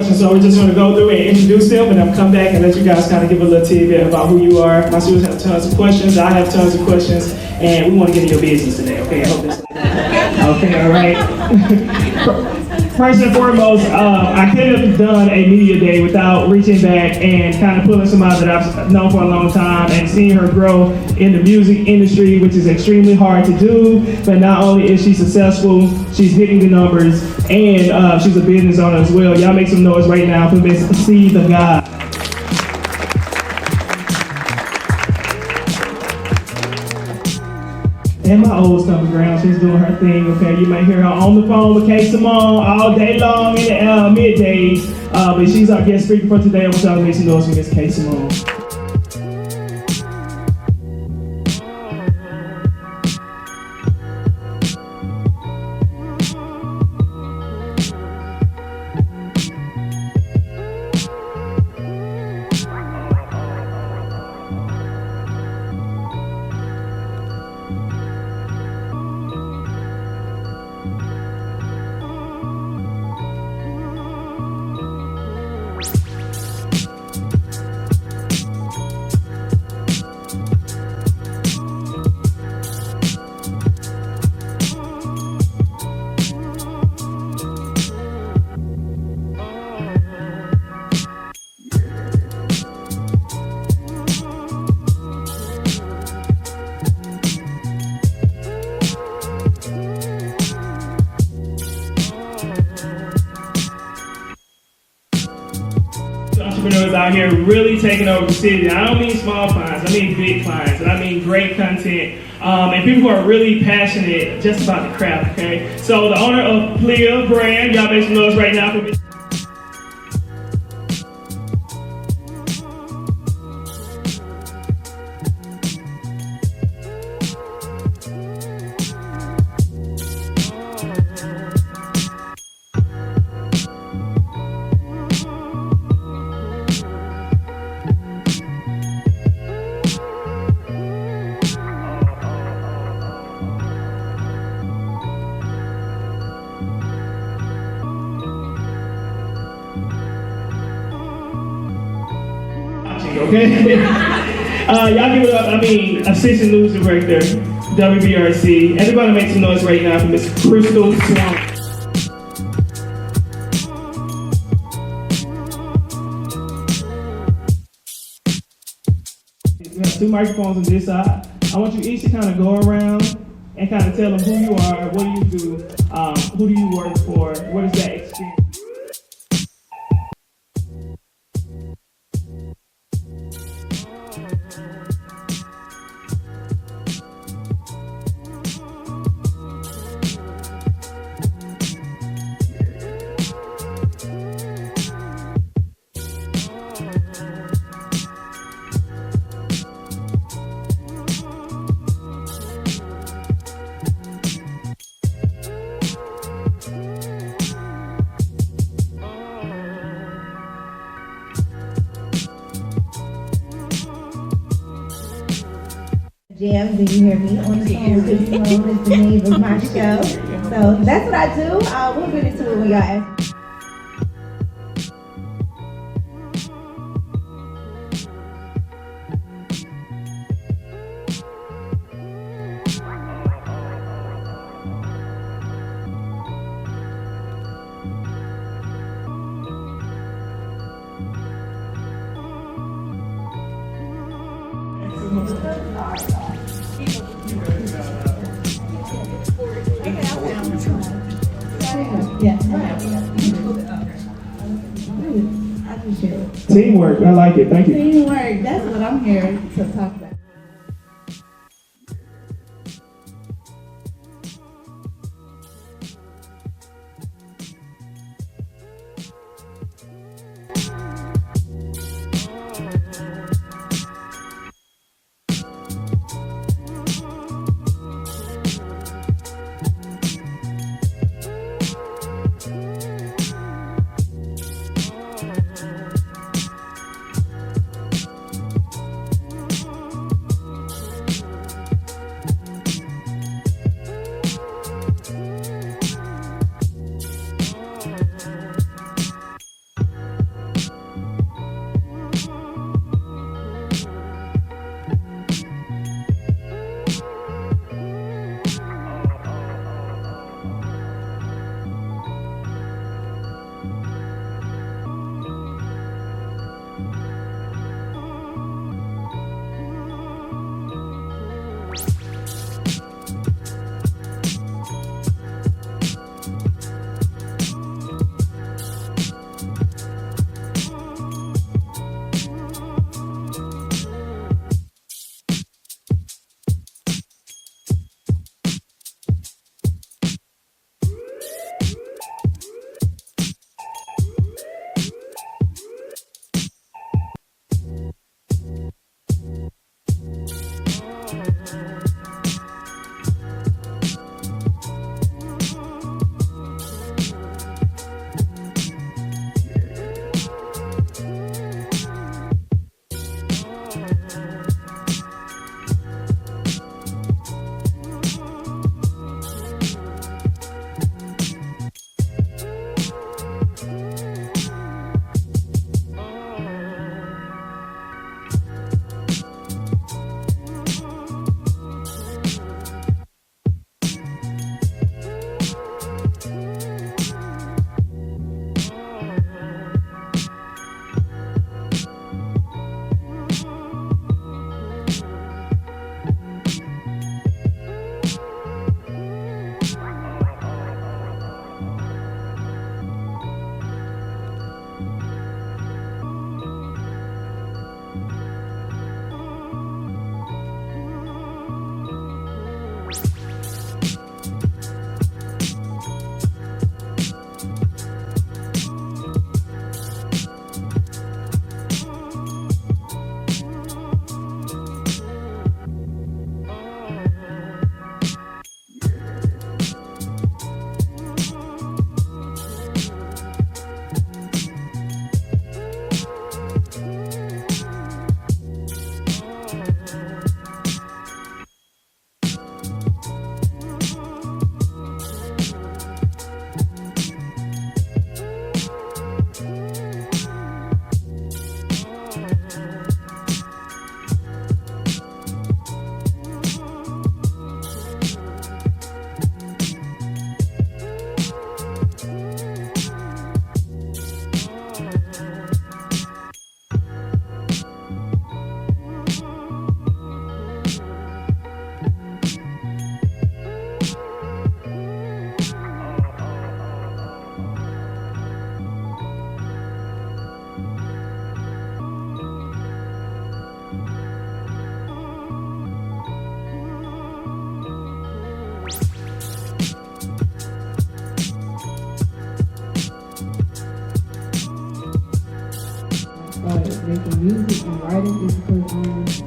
So we're just going to go through and introduce them, and I'll come back and let you guys kind of give a little tidbit about who you are. My students have tons of questions. I have tons of questions, and we want to get in your business today. Okay, I hope this. Okay, all right. First and foremost, I couldn't have done a media day without reaching back and kind of pulling somebody that I've known for a long time and seeing her grow in the music industry, which is extremely hard to do. But not only is she successful, she's hitting the numbers, and she's a business owner as well. Y'all make some noise right now for Miss C the God. And my old stomping ground, she's doing her thing, okay? You might hear her on the phone with K. Simone all day long in the middays, but she's our guest speaker for today. I want y'all to make some noise for Miss K. Simone. Entrepreneurs out here really taking over the city. I don't mean small clients, I mean big clients, and I mean great content, and people who are really passionate just about the craft, okay? So the owner of Plea brand, y'all make some noise right now for me. Okay? Y'all give it up, assistant news director, WBRC. Everybody make some noise right now for Miss Crystal Swan. We have two microphones on this side. I want you each to kind of go around and kind of tell them who you are, what do you do, who do you work for, what is that experience? Jam, do you hear me on the phone? Is the name of my show. So that's what I do. We'll get into it when y'all ask. Teamwork, I like it. Thank you. Teamwork, that's what I'm here to talk about. making music and writing is because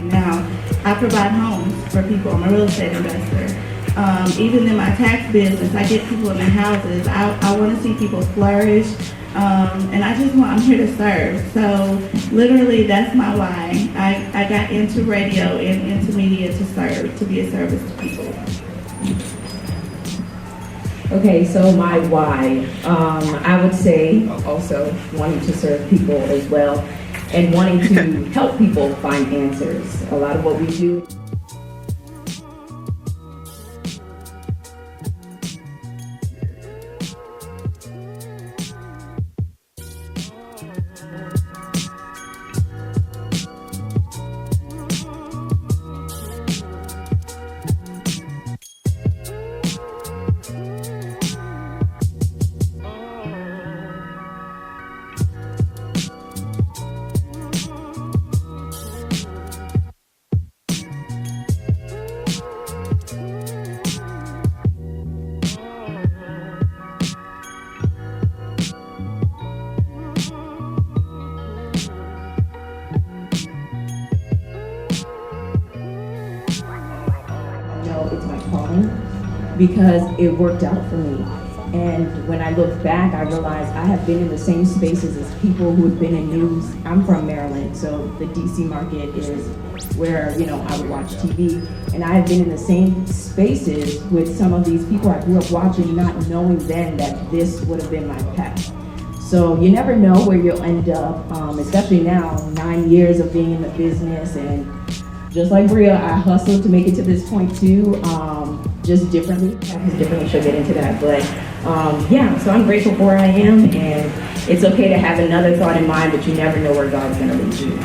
Now, I provide homes for people. I'm a real estate investor. Even in my tax business, I get people in their houses. I want to see people flourish, and I'm here to serve. So literally, that's my why. I got into radio and into media to serve, to be a service to people. Okay, so my why, I would say also wanting to serve people as well and wanting to help people find answers. A lot of what we do. It's my calling because it worked out for me. And when I look back, I realized I have been in the same spaces as people who have been in news. I'm from Maryland, so the DC market is where, I would watch TV. And I have been in the same spaces with some of these people I grew up watching, not knowing then that this would have been my path. So you never know where you'll end up, especially now, 9 years of being in the business. And just like Bria, I hustled to make it to this point too, just differently. Differently, she'll get into that. But so I'm grateful for where I am, and it's okay to have another thought in mind, but you never know where God's gonna lead you.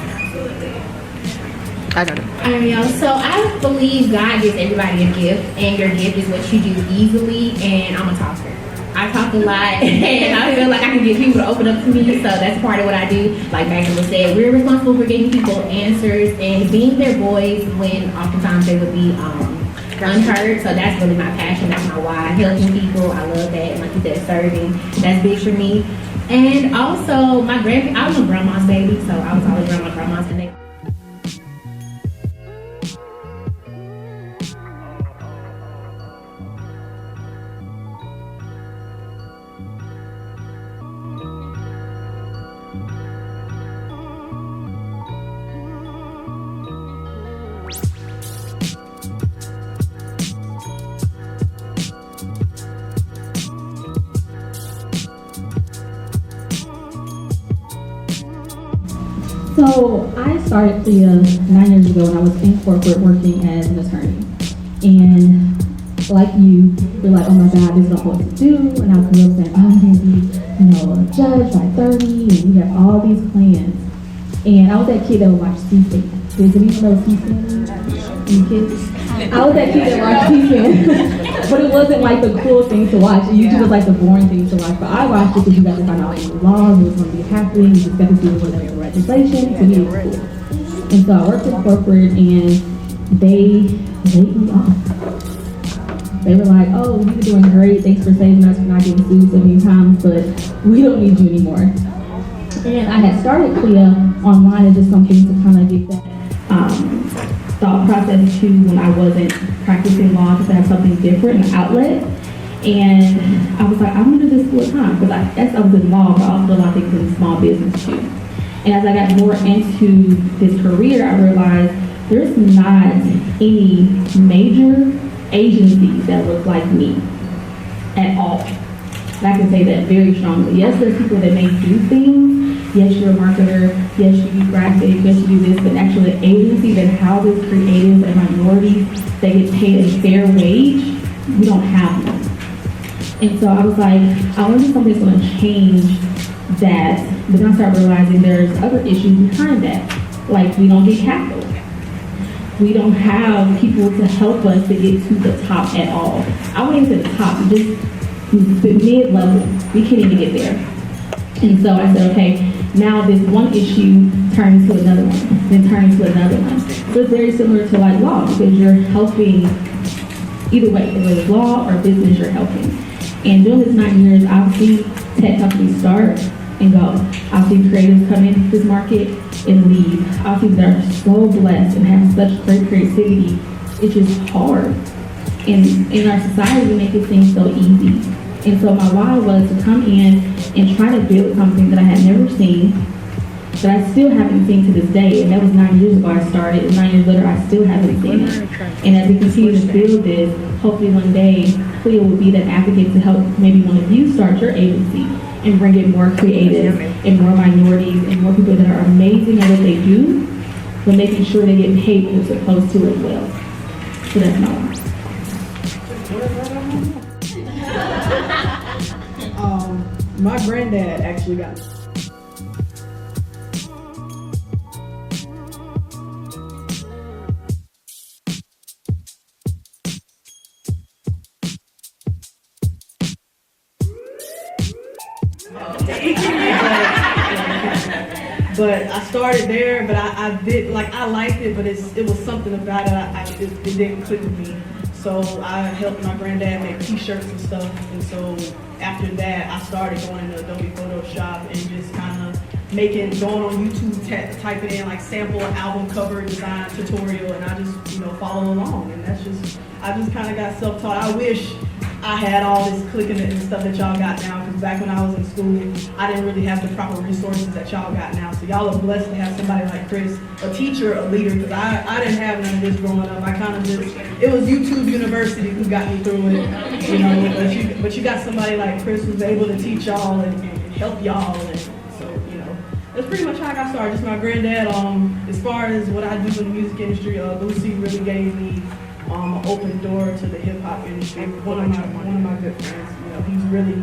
I got it. So I believe God gives everybody a gift, and your gift is what you do easily, and I'm a talker. I talk a lot, and I feel like I can get people to open up to me, so that's part of what I do. Like Maxima said, we're responsible for getting people answers and being their voice when oftentimes they would be unheard. So that's really my passion. That's my why. Helping people. I love that. And like you said, serving. That's big for me. And also my I was a grandma's baby, so I was always around my grandma's, and they So I started Clea 9 years ago when I was in corporate working as an attorney. And like you're like, oh my God, this is not what to do. And I grew up saying, oh, I'm going to be, a judge by 30, and you have all these plans. And I was that kid that would watch C-SPAN. Does anyone know C-SPAN? Any kids? I was that kid that watched C-SPAN. But it wasn't like the cool thing to watch. It usually was like the boring thing to watch. But I watched it because you got to find out what the law, what was going to be happening. You just got to see what was legislation. To me, it was cool. And so I worked in corporate, and they laid me off. They were like, oh, you're doing great. Thanks for saving us for not getting sued so many times, but we don't need you anymore. And I had started Clea online as just something to kind of get that thought process too when I wasn't practicing law, just to have something different, an outlet. And I was like, I want to do this full time, because I was in law, but I also did a lot of things in small business too. And as I got more into this career, I realized there's not any major agencies that look like me at all. And I can say that very strongly. Yes, there's people that may do things. Yes, you're a marketer. Yes, you do graphics. Yes, you do this. But actually, the agency that houses creatives and minorities that get paid a fair wage, we don't have them. And so I was like, I want to do something that's going to change that. But then I started realizing there's other issues behind that. Like, we don't get capital. We don't have people to help us to get to the top at all. I wouldn't even say the top, just the mid-level. We can't even get there. And so I said, okay, now this one issue turns to another one, then turns to another one. So it's very similar to like law, because you're helping either way, whether it's law or business, you're helping. And during this 9 years, I've seen tech companies start and go. I've seen creatives come into this market and leave. I've seen that are so blessed and have such great creativity. It's just hard. And in our society, we make it seem so easy. And so my why was to come in and try to build something that I had never seen, that I still haven't seen to this day. And that was 9 years ago I started, and 9 years later I still haven't seen it. And as we continue to build this, hopefully one day Clea will be that advocate to help maybe one of you start your agency and bring in more creatives and more minorities and more people that are amazing at what they do, but making sure they get paid what they're supposed to as well. So that's my why. My granddad actually got me. But I started there, but I did, like, I liked it, but it was something about it, it didn't click with me. So I helped my granddad make t-shirts and stuff, and so after that, I started going into Adobe Photoshop and just kind of going on YouTube, typing in like sample album cover design tutorial, and I just, follow along, and I just kind of got self-taught. I wish I had all this clicking and stuff that y'all got now, because back when I was in school, I didn't really have the proper resources that y'all got now. So y'all are blessed to have somebody like Chris, a teacher, a leader, because I didn't have none of this growing up. I kind of it was YouTube University who got me through it, but you got somebody like Chris who's able to teach y'all and help y'all, and so, that's pretty much how I got started. Just my granddad. As far as what I do in the music industry, Lucy really gave me an open door to the hip hop industry. One of my good friends. He's really,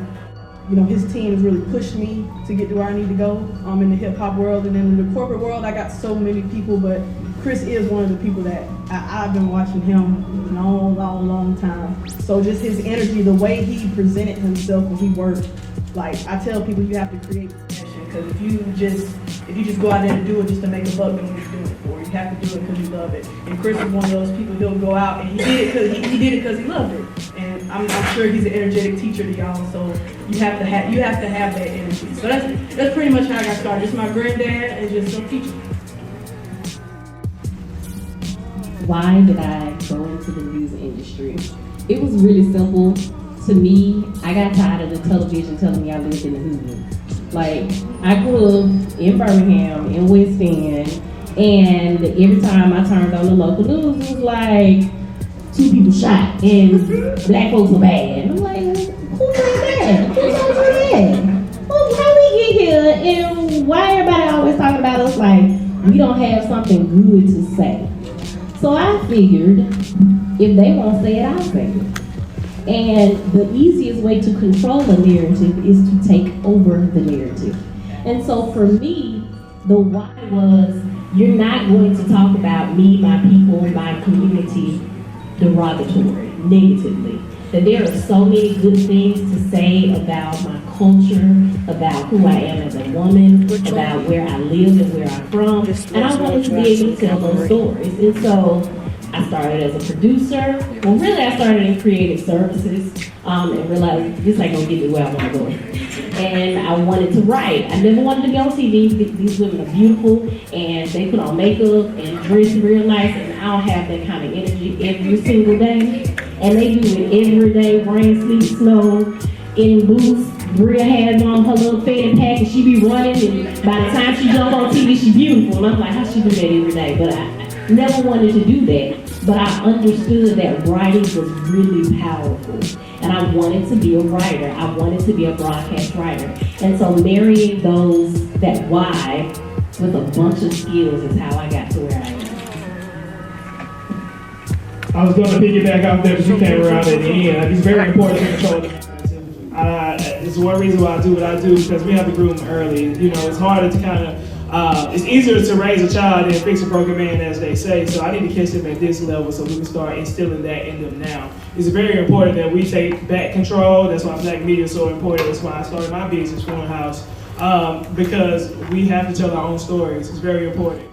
his team has really pushed me to get to where I need to go in the hip hop world. And then in the corporate world, I got so many people, but Chris is one of the people that I've been watching him a long time. So just his energy, the way he presented himself when he worked, like I tell people, you have to create passion, because if you just go out there and do it just to make a buck, then what are you doing? for. You have to do it because you love it. And Chris is one of those people, he'll go out and he did it because he loved it. And I'm sure he's an energetic teacher to y'all, so you have to have that energy. So that's pretty much how I got started. Just my granddad and just some teaching. Why did I go into the news industry? It was really simple. To me, I got tired of the television telling me I lived in the hood. Like, I grew up in Birmingham, in West End, and every time I turned on the local news, it was like 2 people shot and black folks were bad. And I'm like, who said that? Who told you that? How we get here and why everybody always talking about us like we don't have something good to say? So I figured if they won't say it, I'll say it. And the easiest way to control the narrative is to take over the narrative. And so for me, the why was, you're not going to talk about me, my people, my community derogatory, negatively. That there are so many good things to say about my culture, about who I am as a woman, about where I live and where I'm from. And I wanted to be able to tell those stories. And so I started as a producer. Well, really, I started in creative services and realized this ain't gonna get me where I want to go. And I wanted to write. I never wanted to be on TV. These women are beautiful, and they put on makeup and dress real nice, and I don't have that kind of energy every single day. And they do it every day, rain, sleet, snow, in boots. Bria has on her little fanny pack, and she be running, and by the time she jump on TV, she beautiful. And I'm like, how she do that every day? But I never wanted to do that. But I understood that writing was really powerful. And I wanted to be a writer. I wanted to be a broadcast writer. And so marrying that why with a bunch of skills is how I got to where I am. I was going to piggyback off there, but you came around at the end. It's very important to control the narrative. It's one reason why I do what I do, because we have to groom them early. You know, it's harder to kind of, it's easier to raise a child than fix a broken man, as they say. So I need to catch them at this level so we can start instilling that in them now. It's very important that we take back control. That's why Black media is so important. That's why I started my business, Flowing House, because we have to tell our own stories. It's very important.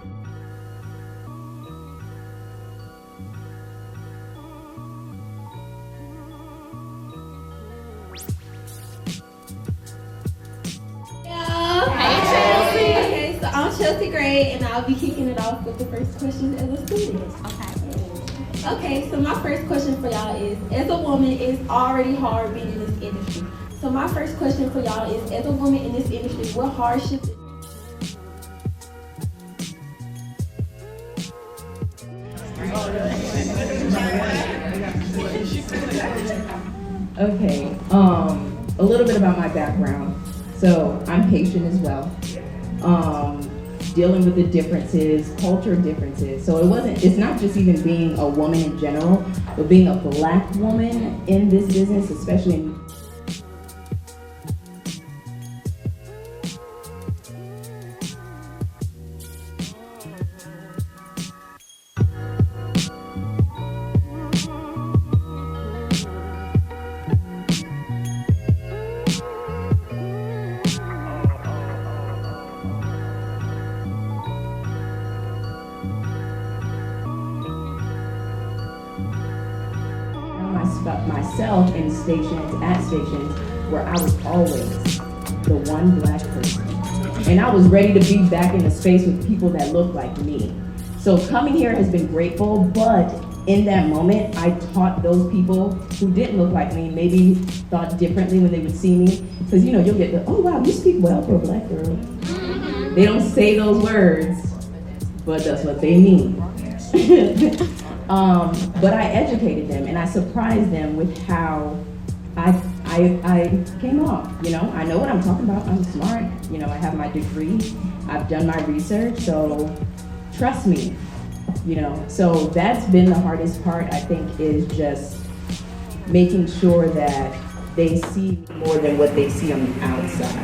Chelsea Gray, and I'll be kicking it off with the first question as a student. Okay, so my first question for y'all is, as a woman, it's already hard being in this industry. So my first question for y'all is, as a woman in this industry, what hardships? Okay, a little bit about my background. So I'm Haitian as well. Dealing with the differences, culture differences. So it's not just even being a woman in general, but being a Black woman in this business, especially in myself in stations where I was always the one Black person. And I was ready to be back in a space with people that looked like me. So coming here has been grateful, but in that moment, I taught those people who didn't look like me, maybe thought differently when they would see me. Because you'll get the, oh wow, you speak well for a Black girl. They don't say those words, but that's what they mean. But I educated them and I surprised them with how I came off. I know what I'm talking about. I'm smart. I have my degree. I've done my research. So trust me. So that's been the hardest part, I think, is just making sure that they see more than what they see on the outside.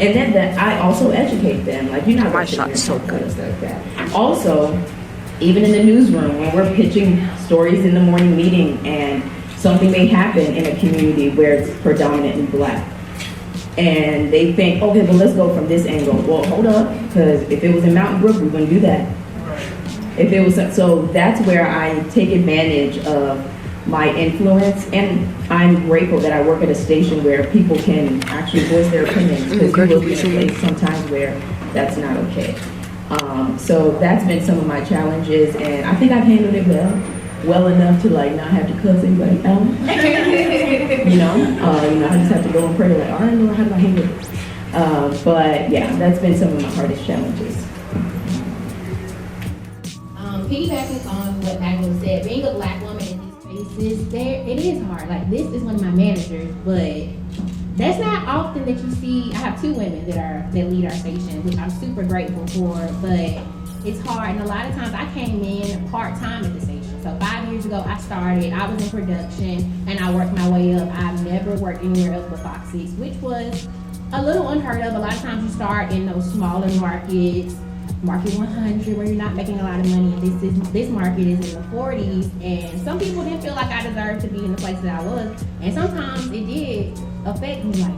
And then that I also educate them. Like, you're not my shot is so good like that. Also, even in the newsroom, when we're pitching stories in the morning meeting and something may happen in a community where it's predominantly Black, and they think, okay, well, let's go from this angle. Well, hold up, because if it was in Mountain Brook, we wouldn't do that. If it was so, that's where I take advantage of my influence, and I'm grateful that I work at a station where people can actually voice their opinions, because you will be in a place sometimes where that's not okay. So that's been some of my challenges, and I think I've handled it well enough to like not have to cuss anybody out. I just have to go and pray like, all right, Lord, how do I handle this? But yeah, that's been some of my hardest challenges. Piggybacking on what Magdalene said, being a black woman in these spaces, it is hard. Like, this is one of my managers, but that's not often that you see. I have 2 women that lead our station, which I'm super grateful for, but it's hard. And a lot of times I came in part-time at the station. So 5 years ago I started, I was in production, and I worked my way up. I've never worked anywhere else but Fox 6, which was a little unheard of. A lot of times you start in those smaller markets, Market 100, where you're not making a lot of money. This market is in the 40s, and some people didn't feel like I deserved to be in the place that I was. And sometimes it did affect me, like,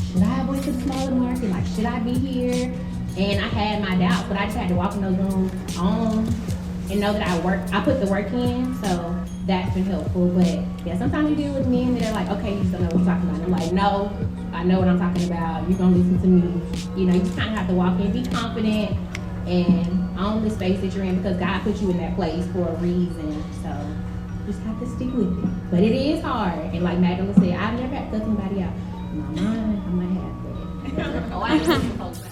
should I have went to the smaller market? Like, should I be here? And I had my doubts, but I just had to walk in those rooms and know that I put the work in, so that's been helpful. But yeah, sometimes you deal with men that are like, okay, you just don't know what you're talking about. I'm like, no, I know what I'm talking about. You're gonna listen to me. You just kind of have to walk in, be confident, and own the space that you're in, because God put you in that place for a reason. So just have to stick with it. But it is hard, and like Magdalene said, I've never had to cut anybody out. In my mind, I might have, but oh, I know folks.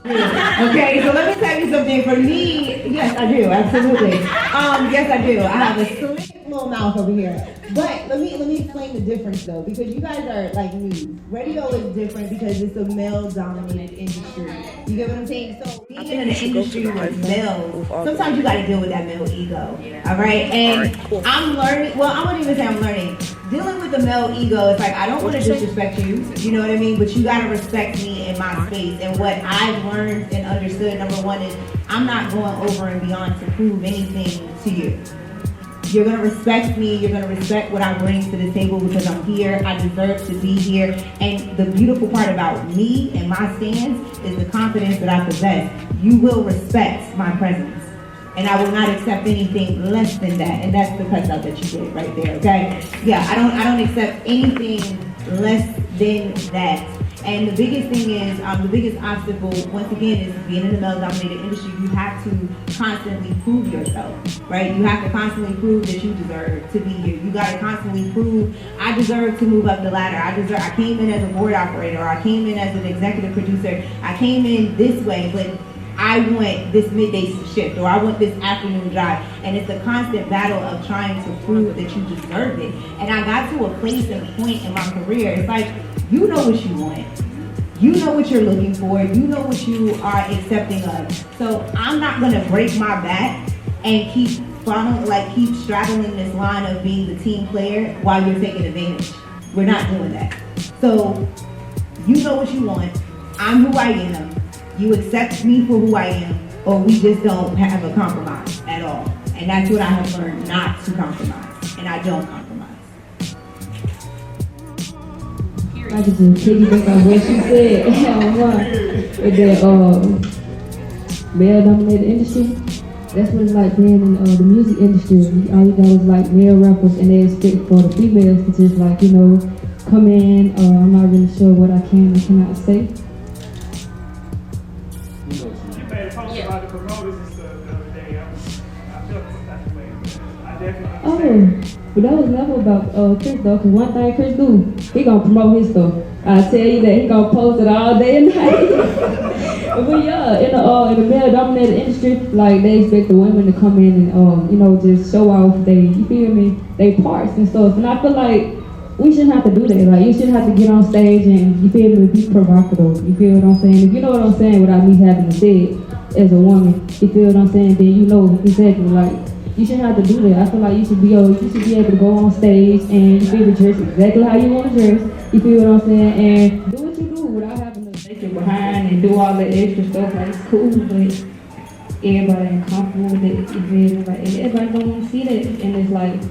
Okay, so let me tell you something. For me, yes, I do, absolutely. Yes, I do. I have a slick little mouth over here. But let me explain the difference though, because you guys are like news. Radio is different because it's a male-dominated industry. You get what I'm saying? So being in an industry with males, sometimes you got to deal with that male ego. All right, and I'm learning. Well, I wouldn't even say I'm learning. Dealing with the male ego, it's like, I don't want to disrespect you, you know what I mean? But you gotta respect me in my space. And what I've learned and understood, number one, is I'm not going over and beyond to prove anything to you. You're gonna respect me, you're gonna respect what I bring to the table, because I'm here, I deserve to be here. And the beautiful part about me and my stance is the confidence that I possess. You will respect my presence. And I will not accept anything less than that. And that's the cuts out that you did right there, okay? Yeah, I don't accept anything less than that. And the biggest thing is, the biggest obstacle, once again, is being in the male-dominated industry. You have to constantly prove yourself, right? You have to constantly prove that you deserve to be here. You gotta constantly prove, I deserve to move up the ladder. I came in as a board operator, or I came in as an executive producer. I came in this way, but I want this midday shift, or I want this afternoon drive. And it's a constant battle of trying to prove that you deserve it. And I got to a place and point in my career, it's like, you know what you want. You know what you're looking for. You know what you are accepting of. So I'm not gonna break my back and keep straddling this line of being the team player while you're taking advantage. We're not doing that. So you know what you want. I'm who I am. You accept me for who I am, or we just don't have a compromise at all. And that's what I have learned, not to compromise. And I don't compromise. I just piggyback on what she said. With the male-dominated industry, that's what it's like being in the music industry. All you got is like male rappers, and they expect for the females to just like, come in. I'm not really sure what I can and cannot say. You made a post about the promoters and stuff the other day. I felt some type of way. I definitely But that was never about Chris though, because one thing Chris do, he gonna promote his stuff. I tell you that he gonna post it all day and night. But yeah, in the male-dominated industry, like they expect the women to come in and just show off they parts and stuff. And I feel like we shouldn't have to do that. Like you shouldn't have to get on stage and be provocative. You feel what I'm saying? If you know what I'm saying without me having to say it as a woman, you feel what I'm saying? Then you know exactly like. You shouldn't have to do that. I feel like you should be able to go on stage and you feel dress exactly how you want to dress. You feel what I'm saying? And do what you do without having to take it behind and do all that extra stuff. Like it's cool, but everybody ain't comfortable with it. You feel like everybody don't want to see that, and it's like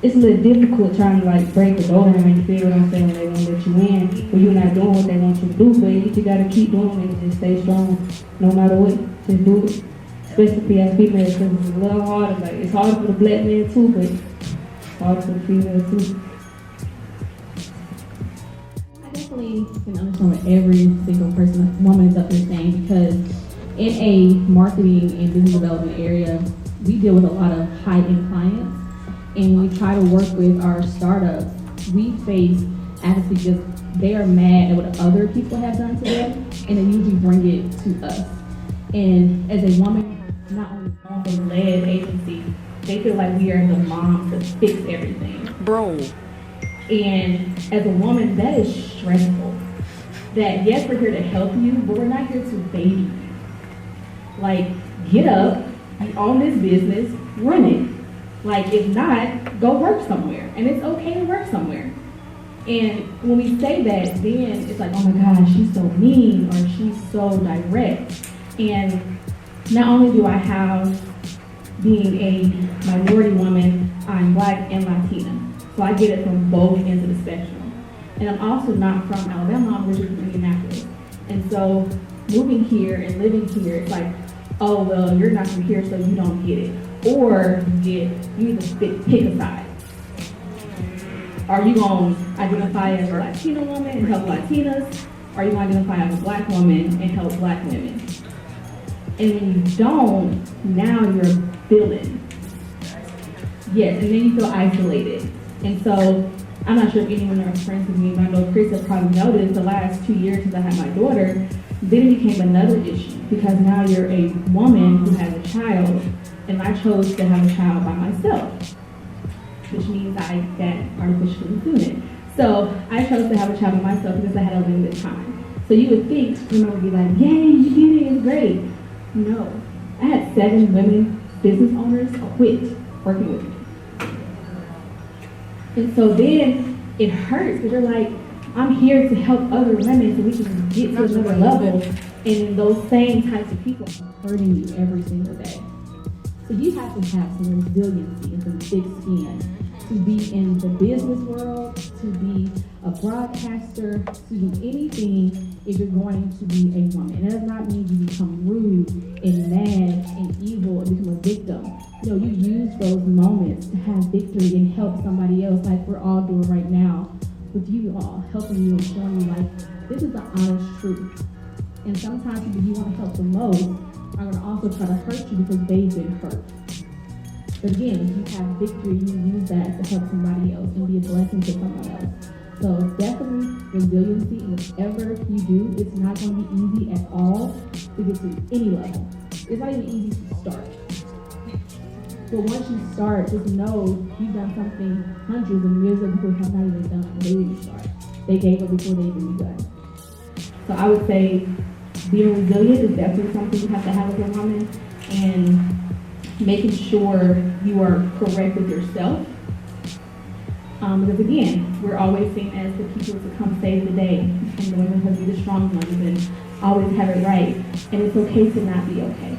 it's a little difficult trying to like break the door down, you feel what I'm saying, when they won't let you in, when you're not doing what they want you to do, but you gotta keep doing it and just stay strong, no matter what, just do it. Especially as females, because it's a little harder, like, it's harder for the black man too, but it's harder for the female too. I definitely can understand what every single woman is up there saying, because in a marketing and business development area, we deal with a lot of high-end clients. And when we try to work with our startups, we face actually just, they are mad at what other people have done to them, and they usually bring it to us. And as a woman, not only on the led agency, they feel like we are the moms that fix everything. Bro. And as a woman, that is stressful. That yes, we're here to help you, but we're not here to baby you. Like, get up, you own this business, run it. Like, if not, go work somewhere. And it's okay to work somewhere. And when we say that, then it's like, oh my gosh, she's so mean, or she's so direct. And not only do I have, being a minority woman, I'm Black and Latina. So I get it from both ends of the spectrum. And I'm also not from Alabama, I'm originally from Indianapolis. And so moving here and living here, it's like, oh, well, you're not from here, so you don't get it. Or you need to pick a side. Are you going to identify as a Latina woman and help Latinas? Or are you going to identify as a Black woman and help Black women? And when you don't, now you're a villain. Yes, and then you feel isolated. And so, I'm not sure if anyone are friends with me, but I know Chris has probably noticed the last 2 years since I had my daughter, then it became another issue, because now you're a woman who has a child, and I chose to have a child by myself, which means I got artificial insemination. So I chose to have a child by myself because I had a limited time. So you would think women would be like, yay, you did it, it's great. No, I had 7 women business owners quit working with me. And so then it hurts, because you're like, I'm here to help other women so we can get to another level, and those same types of people are hurting you every single day. So you have to have some resiliency and some thick skin to be in the business world, to be a broadcaster, to do anything if you're going to be a woman. And that does not mean you become rude and mad and evil and become a victim. No, you use those moments to have victory and help somebody else, like we're all doing right now, with you all, helping you and showing you like, this is the honest truth. And sometimes people you want to help the most are going to also try to hurt you because they've been hurt. But again, if you have victory, you use that to help somebody else and be a blessing to someone else. So definitely resiliency in whatever you do. It's not going to be easy at all to get to any level. It's not even easy to start. But once you start, just know you've done something hundreds and millions of people have not even done. They didn't start. They gave up before they even begun. So I would say being resilient is definitely something you have to have as a woman, and making sure you are correct with yourself. Because again, we're always seen as the people to come save the day, and the women have to be the strong ones and always have it right. And it's okay to not be okay.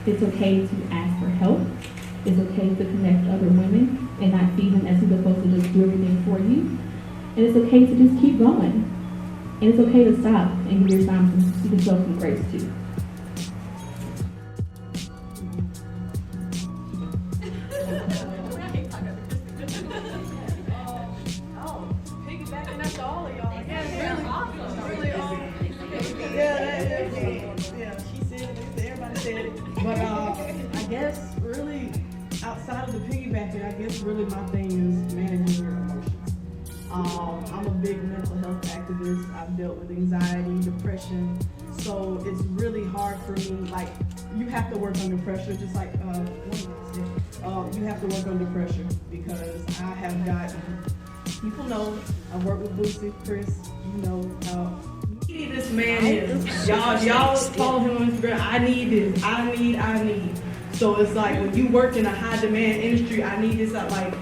It's okay to ask for help. It's okay to connect to other women and not see them as who's supposed to just do everything for you. And it's okay to just keep going. And it's okay to stop and give yourself some grace too. Piggybacking after all of y'all. Yeah, she said it, everybody said it. But I guess really outside of the piggybacking, I guess really my thing is managing your emotions. I'm a big mental health activist. I've dealt with anxiety, depression, so it's really hard for me. Like, you have to work under pressure, just like you have to work under pressure, because I have gotten, people know, I work with Boosie, Chris, you know how needy this man is. Y'all follow him on Instagram. I need this. I need. So it's like when you work in a high demand industry, I need this. Like,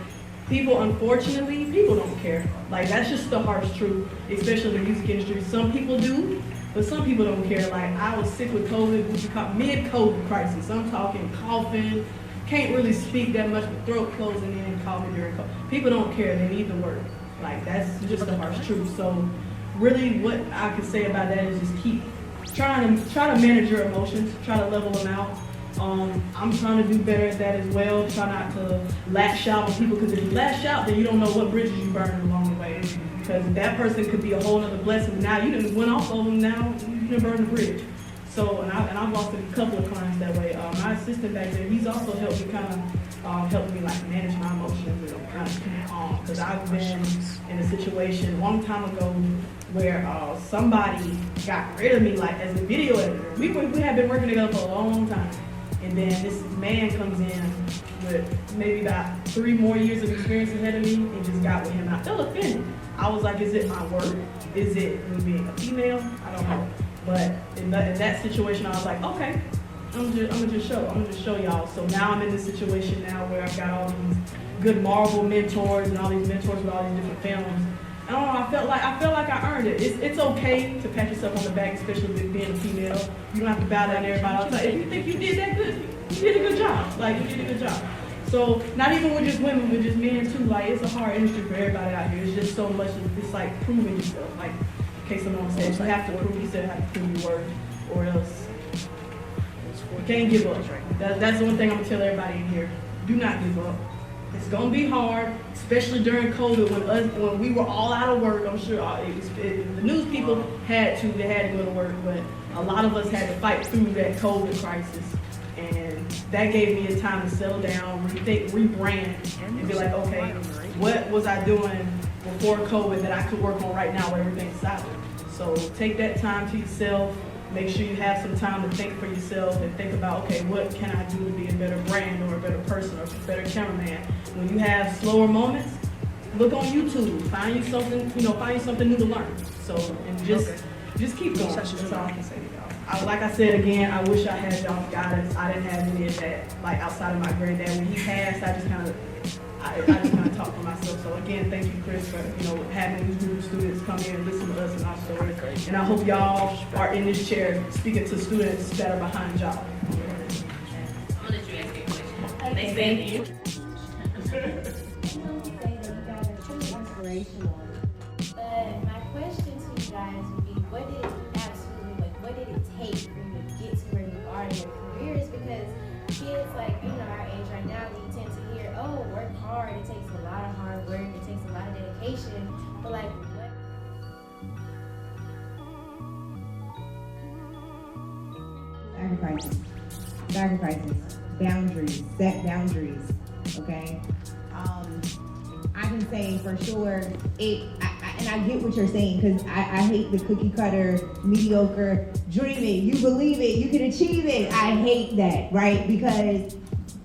people, unfortunately, people don't care. Like, that's just the harsh truth, especially in the music industry. Some people do, but some people don't care. Like, I was sick with COVID, which we call mid-COVID crisis. I'm talking coughing, can't really speak that much, but throat closing in and call me during COVID. People don't care, they need the work. Like, that's just the harsh truth. So really what I could say about that is just keep try to manage your emotions, try to level them out. I'm trying to do better at that as well. Try not to lash out on people, because if you lash out, then you don't know what bridges you burn along the way. Because that person could be a whole other blessing. Now you done went off of them. Now you done burned the bridge. So, and I've lost a couple of clients that way. My assistant back there, he's also helped me helped me like manage my emotions and kind of keep calm. Because I've been in a situation a long time ago where somebody got rid of me like as a video editor. We had been working together for a long time. And then this man comes in with maybe about 3 more years of experience ahead of me and just got with him. And I felt offended. I was like, is it my work? Is it me being a female? I don't know. But in that situation, I was like, okay, I'm gonna just show y'all. So now I'm in this situation now where I've got all these good Marvel mentors and all these mentors with all these different films. I don't know, I felt like I earned it. It's okay to pat yourself on the back, especially with being a female. You don't have to bow down to everybody all the time. If you think you did that good, you did a good job. Like, you did a good job. So not even with just women, with just men too. Like, it's a hard industry for everybody out here. It's just so much. It's like proving yourself. Like, in case someone said you have to prove, you said have to prove your worth, or else you can't give up. That's the one thing I'm gonna tell everybody in here. Do not give up. It's gonna be hard, especially during COVID when we were all out of work. I'm sure the news people had to go to work, but a lot of us had to fight through that COVID crisis, and that gave me a time to settle down, rethink, rebrand, and be like, okay, what was I doing before COVID that I could work on right now where everything's silent? So take that time to yourself. Make sure you have some time to think for yourself and think about, okay, what can I do to be a better brand or a better person or a better cameraman? When you have slower moments, look on YouTube. Find you something new to learn. So, and just keep going. That's all I can say to y'all. Like I said again, I wish I had y'all's guidance. I didn't have any of that, like outside of my granddad. When he passed, I just kind of talk for myself. So again, thank you, Chris, for having these group of students come in and listen to us and our stories. And I hope y'all are in this chair speaking to students that are behind y'all. I'll let you ask me a question. Okay. Thank you. Inspirational. But my question to you guys would be, what did it take for you to get to where you are in your careers? Because kids like our age right now, we tend to hear, oh, work hard. It takes a lot of hard work. It takes a lot of dedication. But like, what? Sacrifices, boundaries, set boundaries. Okay. I can say for sure and I get what you're saying, because I hate the cookie cutter, mediocre, dream it, you believe it, you can achieve it. I hate that, right? Because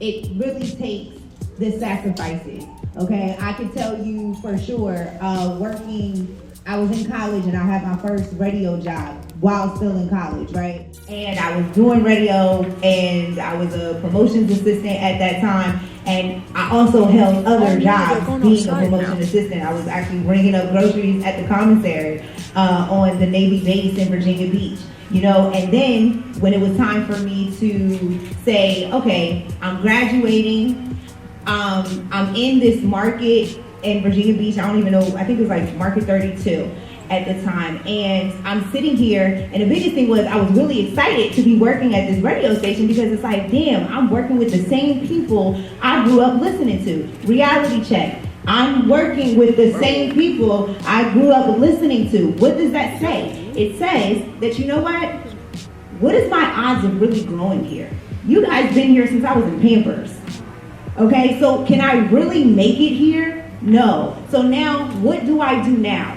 it really takes the sacrifices, okay? I can tell you for sure, I was in college and I had my first radio job while still in college, right? And I was doing radio and I was a promotions assistant at that time. And I also held other jobs being a promotion assistant. I was actually bringing up groceries at the commissary on the Navy base in Virginia Beach. And then when it was time for me to say, okay, I'm graduating, I'm in this market in Virginia Beach, I don't even know, I think it was like Market 32 at the time, and I'm sitting here, and the biggest thing was I was really excited to be working at this radio station, because it's like, damn, I'm working with the same people I grew up listening to. Reality check. I'm working with the same people I grew up listening to. What does that say? It says that, you know what is my odds of really growing here? You guys been here since I was in Pampers. Okay, so can I really make it here? No. So now, what do I do now?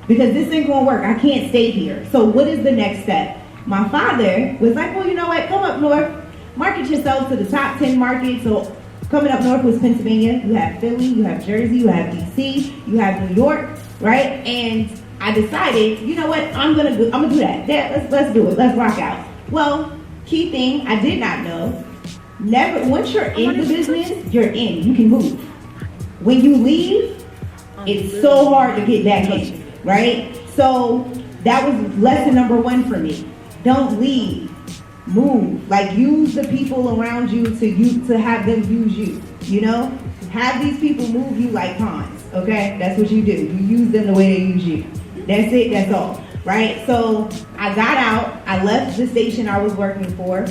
Because this ain't gonna work. I can't stay here. So what is the next step? My father was like, well, you know what? Come up north, market yourself to the top 10 markets. So coming up north was Pennsylvania. You have Philly, you have Jersey, you have DC, you have New York, right? And I decided, you know what? I'm gonna do that. Yeah, let's do it. Let's rock out. Well, key thing I did not know. Once you're in the business, you're in. You can move. When you leave, it's so hard to get back in. Right? So that was lesson number 1 for me. Don't leave. Move. Like, use the people around you to have them use you, you know? Have these people move you like pawns, okay? That's what you do. You use them the way they use you. That's it, that's all, right? So I got out, I left the station I was working for.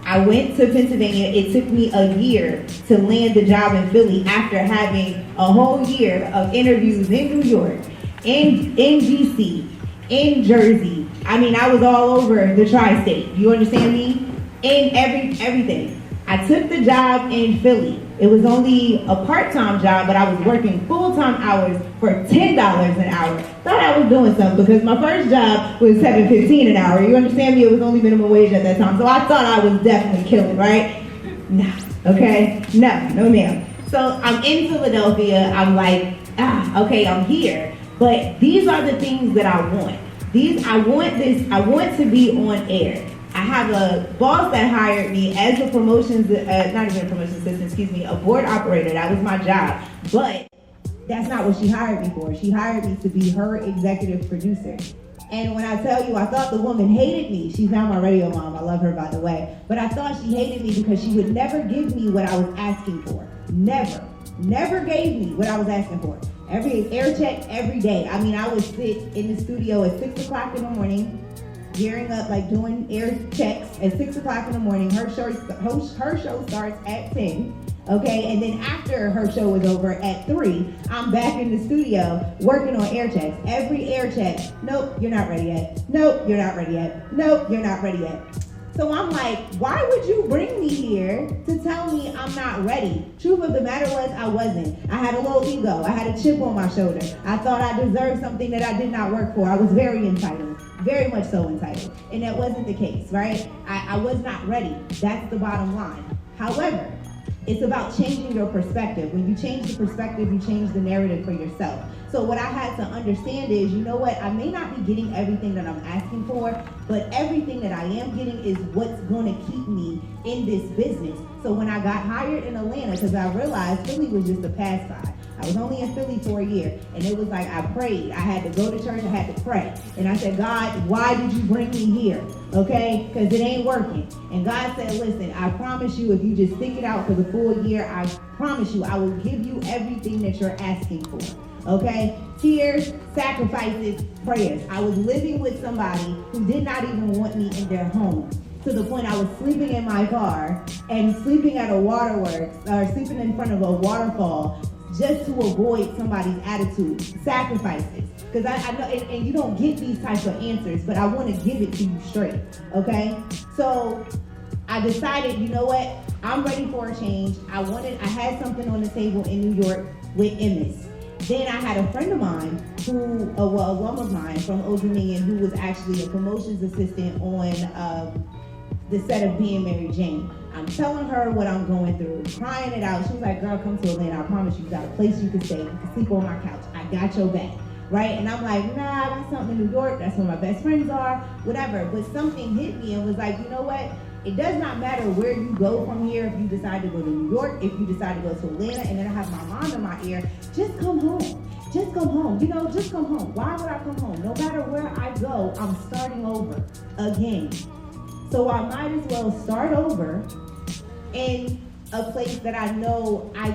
I went to Pennsylvania. It took me a year to land the job in Philly after having a whole year of interviews in New York, in DC, in Jersey. I mean, I was all over the tri-state. You understand me? In everything. I took the job in Philly. It was only a part-time job, but I was working full-time hours for $10 an hour. Thought I was doing something because my first job was $7.15 an hour. You understand me? It was only minimum wage at that time. So I thought I was definitely killing, right? No, okay? No ma'am. So I'm in Philadelphia. I'm like, okay, I'm here. But these are the things that I want. I want to be on air. I have a boss that hired me as a a board operator. That was my job. But that's not what she hired me for. She hired me to be her executive producer. And when I tell you, I thought the woman hated me. She's now my radio mom. I love her, by the way. But I thought she hated me because she would never give me what I was asking for. Never gave me what I was asking for. Every air check every day. I mean, I would sit in the studio at 6 o'clock in the morning, gearing up, like doing air checks at 6 o'clock in the morning. Her show starts at 10, okay? And then after her show is over at 3, I'm back in the studio working on air checks. Every air check, nope, you're not ready yet. Nope, you're not ready yet. Nope, you're not ready yet. So I'm like, why would you bring me here to tell me I'm not ready? Truth of the matter was, I wasn't. I had a little ego. I had a chip on my shoulder. I thought I deserved something that I did not work for. I was very entitled, very much so entitled. And that wasn't the case, right? I was not ready. That's the bottom line. However, it's about changing your perspective. When you change the perspective, you change the narrative for yourself. So what I had to understand is, you know what, I may not be getting everything that I'm asking for, but everything that I am getting is what's gonna keep me in this business. So when I got hired in Atlanta, because I realized Philly was just a pass-by. I was only in Philly for a year, and it was like I prayed. I had to go to church, I had to pray. And I said, God, why did you bring me here? Okay, because it ain't working. And God said, listen, I promise you, if you just stick it out for the full year, I promise you, I will give you everything that you're asking for. Okay, tears, sacrifices, prayers. I was living with somebody who did not even want me in their home, to the point I was sleeping in my car and sleeping at a waterworks, or sleeping in front of a waterfall, just to avoid somebody's attitude. Sacrifices. Because I know, and you don't get these types of answers, but I want to give it to you straight, okay? So I decided, you know what? I'm ready for a change. I had something on the table in New York with Emmis. Then I had a friend of mine who, a alum of mine from Old Dominion, who was actually a promotions assistant on the set of Being Mary Jane. I'm telling her what I'm going through, crying it out. She was like, girl, come to Atlanta. I promise you got a place you can stay. You can sleep on my couch. I got your back, right? And I'm like, nah, I got something in New York. That's where my best friends are, whatever. But something hit me and was like, you know what? It does not matter where you go from here. If you decide to go to New York, if you decide to go to Atlanta, and then I have my mom in my ear, just come home. Just come home. You know, just come home. Why would I come home? No matter where I go, I'm starting over again. So I might as well start over in a place that I know I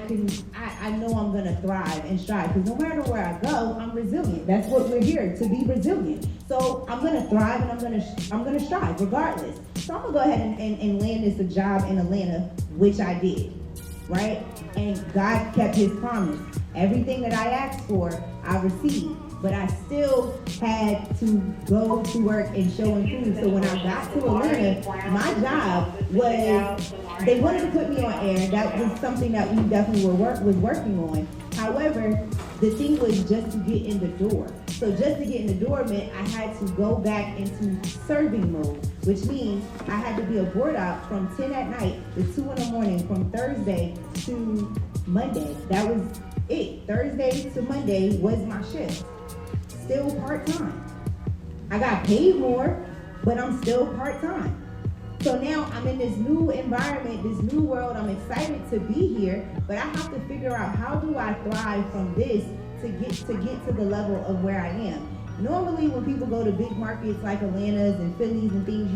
know I'm gonna thrive and strive. Because no matter where I go, I'm resilient. That's what we're here, to be resilient. So I'm gonna thrive and I'm gonna strive regardless. So I'm gonna go ahead and land this job in Atlanta, which I did, right? And God kept his promise. Everything that I asked for, I received. But I still had to go to work and show and prove. So when I got to Atlanta, my job was, they wanted to put me on air. That was something that we definitely was working on. However, the thing was just to get in the door. So just to get in the door meant I had to go back into serving mode, which means I had to be a board op from 10 at night to 2 in the morning from Thursday to Monday. That was it. Thursday to Monday was my shift. Still part-time. I got paid more, but I'm still part-time. So now I'm in this new environment, this new world. I'm excited to be here, but I have to figure out, how do I thrive from this to get to the level of where I am. Normally when people go to big markets like Atlanta's and Philly's and things,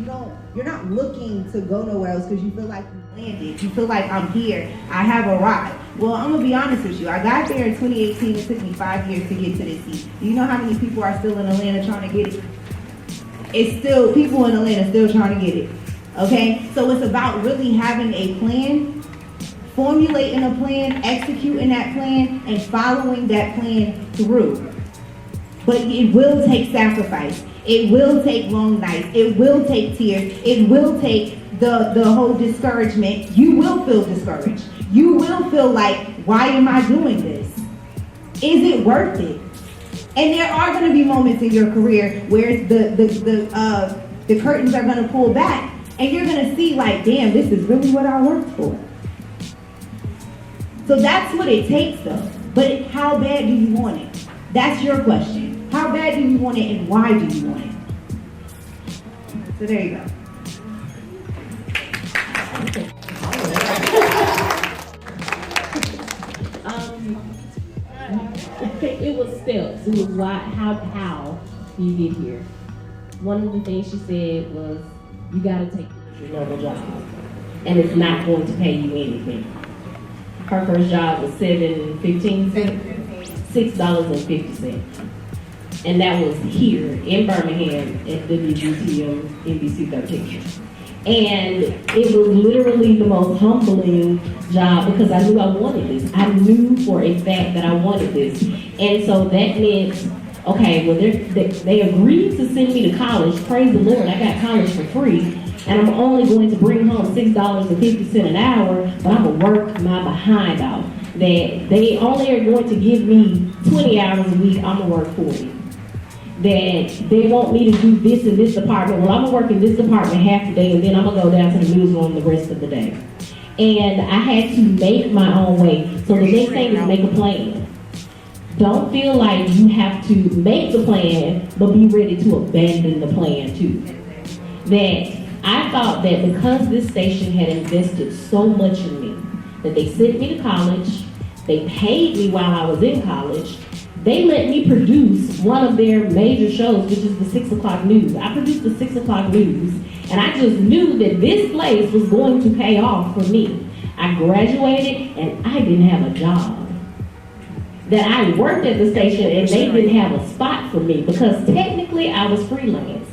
you're not looking to go nowhere else because you feel like you landed. You feel like I'm here, I have arrived. Well, I'm gonna be honest with you. I got there in 2018, it took me 5 years to get to this seat. Do you know how many people are still in Atlanta trying to get it? It's still, people in Atlanta still trying to get it, okay? So it's about really having a plan, formulating a plan, executing that plan, and following that plan through. But it will take sacrifice. It will take long nights. It will take tears. It will take the whole discouragement. You will feel discouraged. You will feel like, why am I doing this? Is it worth it? And there are going to be moments in your career where the curtains are going to pull back, and you're going to see like, damn, this is really what I worked for. So that's what it takes, though. But how bad do you want it? That's your question. How bad do you want it, and why do you want it? So there you go. It was steps. It was why, how you get here. One of the things she said was, you gotta take your normal job, and it's not going to pay you anything. Her first job was $6.50, and that was here in Birmingham at WGTM NBC 13. And it was literally the most humbling job because I knew I wanted this. I knew for a fact that I wanted this. And so that meant, okay, well, they agreed to send me to college. Praise the Lord, I got college for free. And I'm only going to bring home $6.50 an hour, but I'm gonna work my behind off. That they only are going to give me 20 hours a week, I'm gonna work 40. That they want me to do this in this department. Well, I'm gonna work in this department half the day, and then I'm gonna go down to the newsroom the rest of the day. And I had to make my own way. So the next thing is make a plan. Don't feel like you have to make the plan, but be ready to abandon the plan too. That I thought that because this station had invested so much in me, that they sent me to college, they paid me while I was in college, they let me produce one of their major shows, which is the 6 o'clock news. I produced the 6 o'clock news, and I just knew that this place was going to pay off for me. I graduated, and I didn't have a job. That I worked at the station, and they didn't have a spot for me, because technically I was freelance.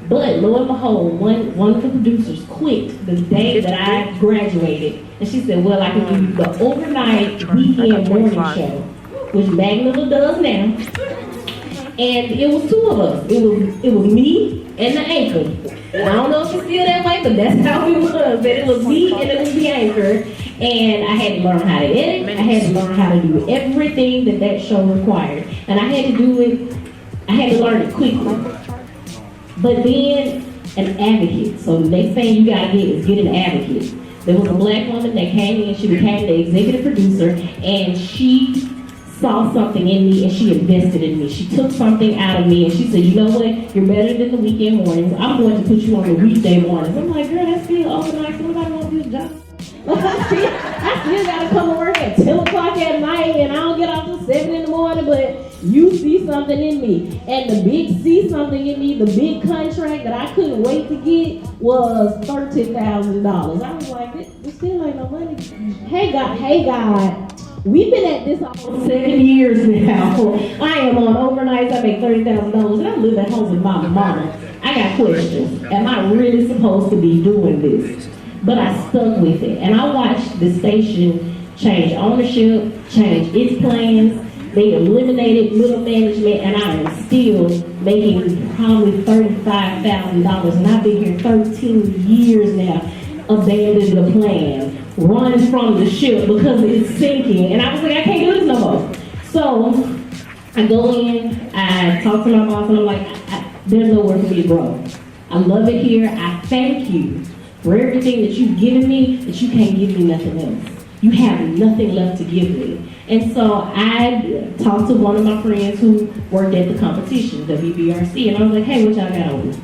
But lo and behold, one of the producers quit the day that I graduated, and she said, well, I can do the overnight weekend morning show, which Magnolia does now. And it was two of us. It was me and the anchor. I don't know if it's still that way, but that's how it was. But it was me and it was the anchor. And I had to learn how to edit. I had to learn how to do everything that show required. And I had to learn it quickly. But then, an advocate. So the next thing you gotta get an advocate. There was a black woman that came in, she became the executive producer, and she saw something in me and she invested in me. She took something out of me and she said, you know what, you're better than the weekend mornings. I'm going to put you on the weekday mornings. I'm like, girl, that's still overnight. Somebody want to do a job. I still gotta come to work at 10 o'clock at night and I don't get off till 7 in the morning, but you see something in me. And the big see something in me, the big contract that I couldn't wait to get was $30,000. I was like, this still ain't no money. Hey God. We've been at this almost 7 years now. I am on overnights, I make $30,000, and I live at home with my mama. I got questions. Am I really supposed to be doing this? But I stuck with it. And I watched the station change ownership, change its plans. They eliminated middle management, and I am still making probably $35,000. And I've been here 13 years now. Abandoned the plan, run from the ship because it's sinking. And I was like, I can't do this no more. So I go in, I talk to my boss, and I'm like, there's nowhere for me to grow. I love it here. I thank you for everything that you've given me, that you can't give me nothing else. You have nothing left to give me. And so I talked to one of my friends who worked at the competition, WBRC, and I was like, hey, what y'all got on me?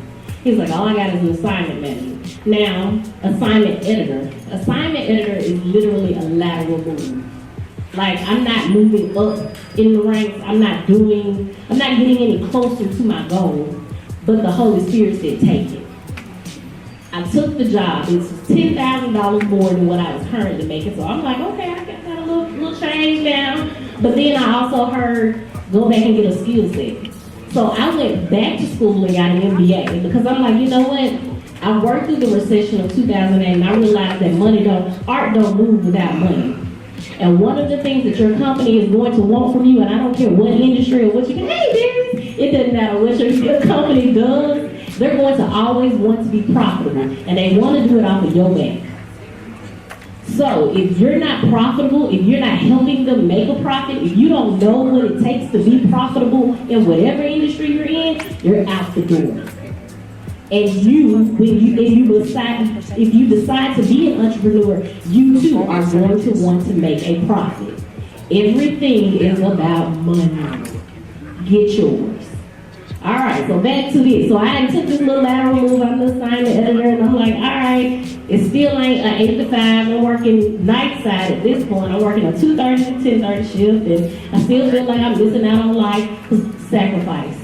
He was like, all I got is an assignment manager. Now, assignment editor. Assignment editor is literally a lateral move. Like, I'm not moving up in the ranks. I'm not getting any closer to my goal. But the Holy Spirit said, take it. I took the job. It's $10,000 more than what I was currently making. So I'm like, okay, I got a little change now. But then I also heard, go back and get a skill set. So I went back to school and got an MBA because I'm like, you know what? I worked through the recession of 2008 and I realized that art don't move without money. And one of the things that your company is going to want from you, and I don't care what industry or what you can, it doesn't matter what your company does, they're going to always want to be profitable, and they want to do it off of your back. So if you're not profitable, if you're not helping them make a profit, if you don't know what it takes to be profitable in whatever industry you're in, you're out the door. And if you decide to be an entrepreneur, you too are going to want to make a profit. Everything is about money. Get yours. All right, so back to this. So I took this little lateral move. I'm the assignment editor, and I'm like, all right, it still ain't an 8 to 5. I'm working night side at this point. I'm working a 2:30 to 10:30 shift, and I still feel like I'm missing out on life. Sacrifice.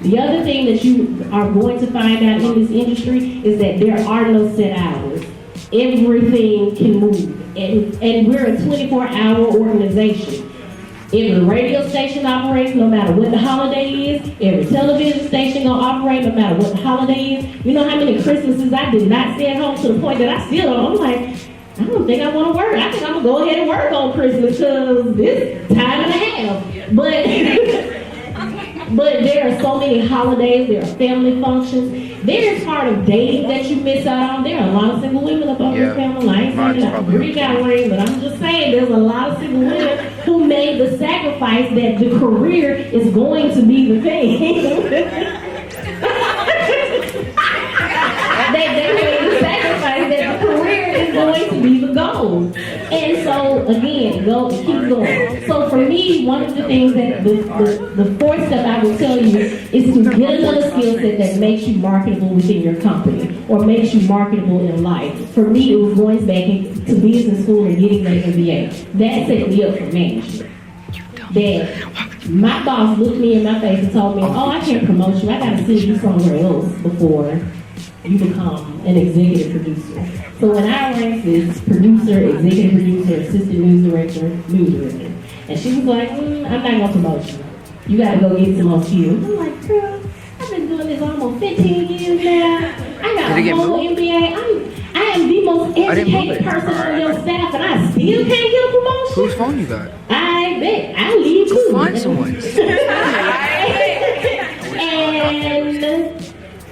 The other thing that you are going to find out in this industry is that there are no set hours. Everything can move, and we're a 24-hour organization. Every radio station operates no matter what the holiday is. Every television station gonna operate no matter what the holiday is. You know how many Christmases I did not stay at home to the point that I still don't. I'm like, I don't think I want to work. I think I'm gonna go ahead and work on Christmas because this time and a half. But there are so many holidays, there are family functions. There's part of dating that you miss out on. There are a lot of single women up on this family. I ain't saying that Bree got a ring, but I'm just saying there's a lot of single women who made the sacrifice that the career is going to be the thing. they made the sacrifice that the career is going to be the goal. And so again, keep going. So for me, one of the things that the fourth step I would tell you is to get another skill set that makes you marketable within your company or makes you marketable in life. For me, it was going back to business school and getting that MBA. That set me up for management. That my boss looked me in my face and told me, oh, I can't promote you. I got to send you somewhere else before you become an executive producer. So when I ranked this producer, executive producer, assistant news director, and she was like, I'm not gonna promote you. You gotta go get some more skills. I'm like, girl, I've been doing this almost 15 years now. I got a whole MBA. I am the most educated person on your staff, and I still can't get a promotion. Whose phone you got? I bet. I'll leave too. Find someone. And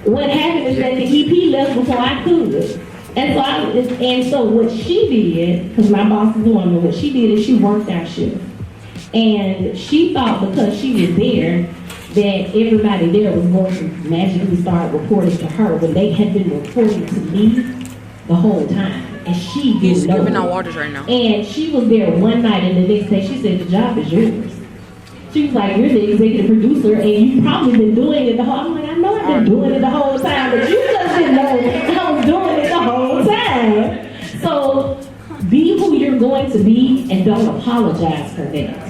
what happened is that the EP left before I could. And so what she did, because my boss is a woman, what she did is she worked our shift. And she thought because she was there, that everybody there was going to magically start reporting to her when they had been reporting to me the whole time. And she didn't know. Giving out waters right now. And she was there one night, and the next day she said, the job is yours. She was like, you're the executive producer, and you've probably been doing it the whole. I'm like, I know I've been doing it the whole time, but you just didn't know I was doing it the whole time. So be who you're going to be, and don't apologize for that.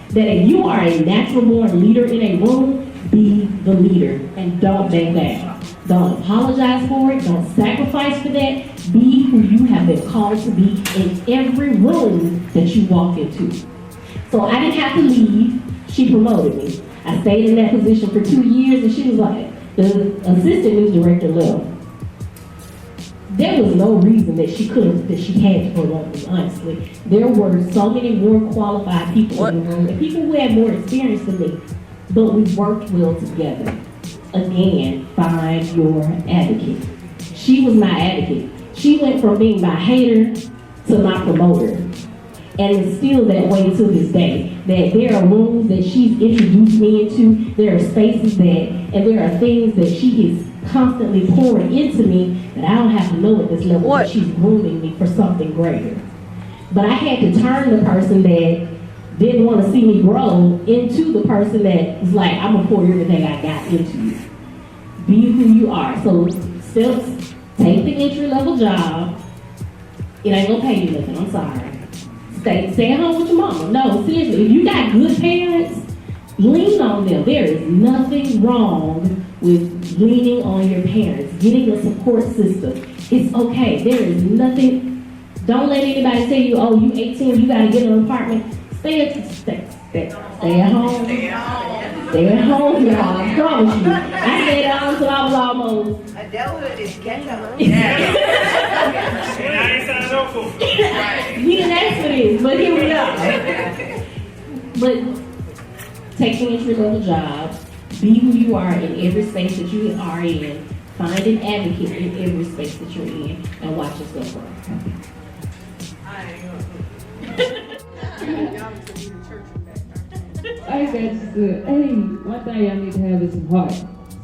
That if you are a natural born leader in a room, be the leader, and don't back down. Don't apologize for it. Don't sacrifice for that. Be who you have been called to be in every room that you walk into. So I didn't have to leave. She promoted me. I stayed in that position for 2 years, and she was like, the assistant news director left. There was no reason that she had to promote me, honestly. There were so many more qualified people in the room, and people who had more experience than me, but we worked well together. Again, find your advocate. She was my advocate. She went from being my hater to my promoter. And it's still that way to this day. That there are rooms that she's introduced me into, there are spaces and there are things that she is constantly pouring into me that I don't have to know at this level, but she's grooming me for something greater. But I had to turn the person that didn't want to see me grow into the person that was like, I'm gonna pour everything I got into you. Be who you are. So steps, take the entry level job. It ain't gonna pay you nothing, I'm sorry. Stay at home with your mama. No, seriously, if you got good parents, lean on them. There is nothing wrong with leaning on your parents, getting a support system. It's okay. There is nothing. Don't let anybody tell you, oh, you 18, you gotta get an apartment. Stay at home. Stay at home, y'all. I promise you. I stayed at home until I was almost. Adulthood is ghetto. And I ain't signed up for it. We didn't ask for this, but here we are. But take the entry-level job. Be who you are in every space that you are in. Find an advocate in every space that you're in, and watch yourself grow. I got you good. Hey, one thing I need to have is some heart.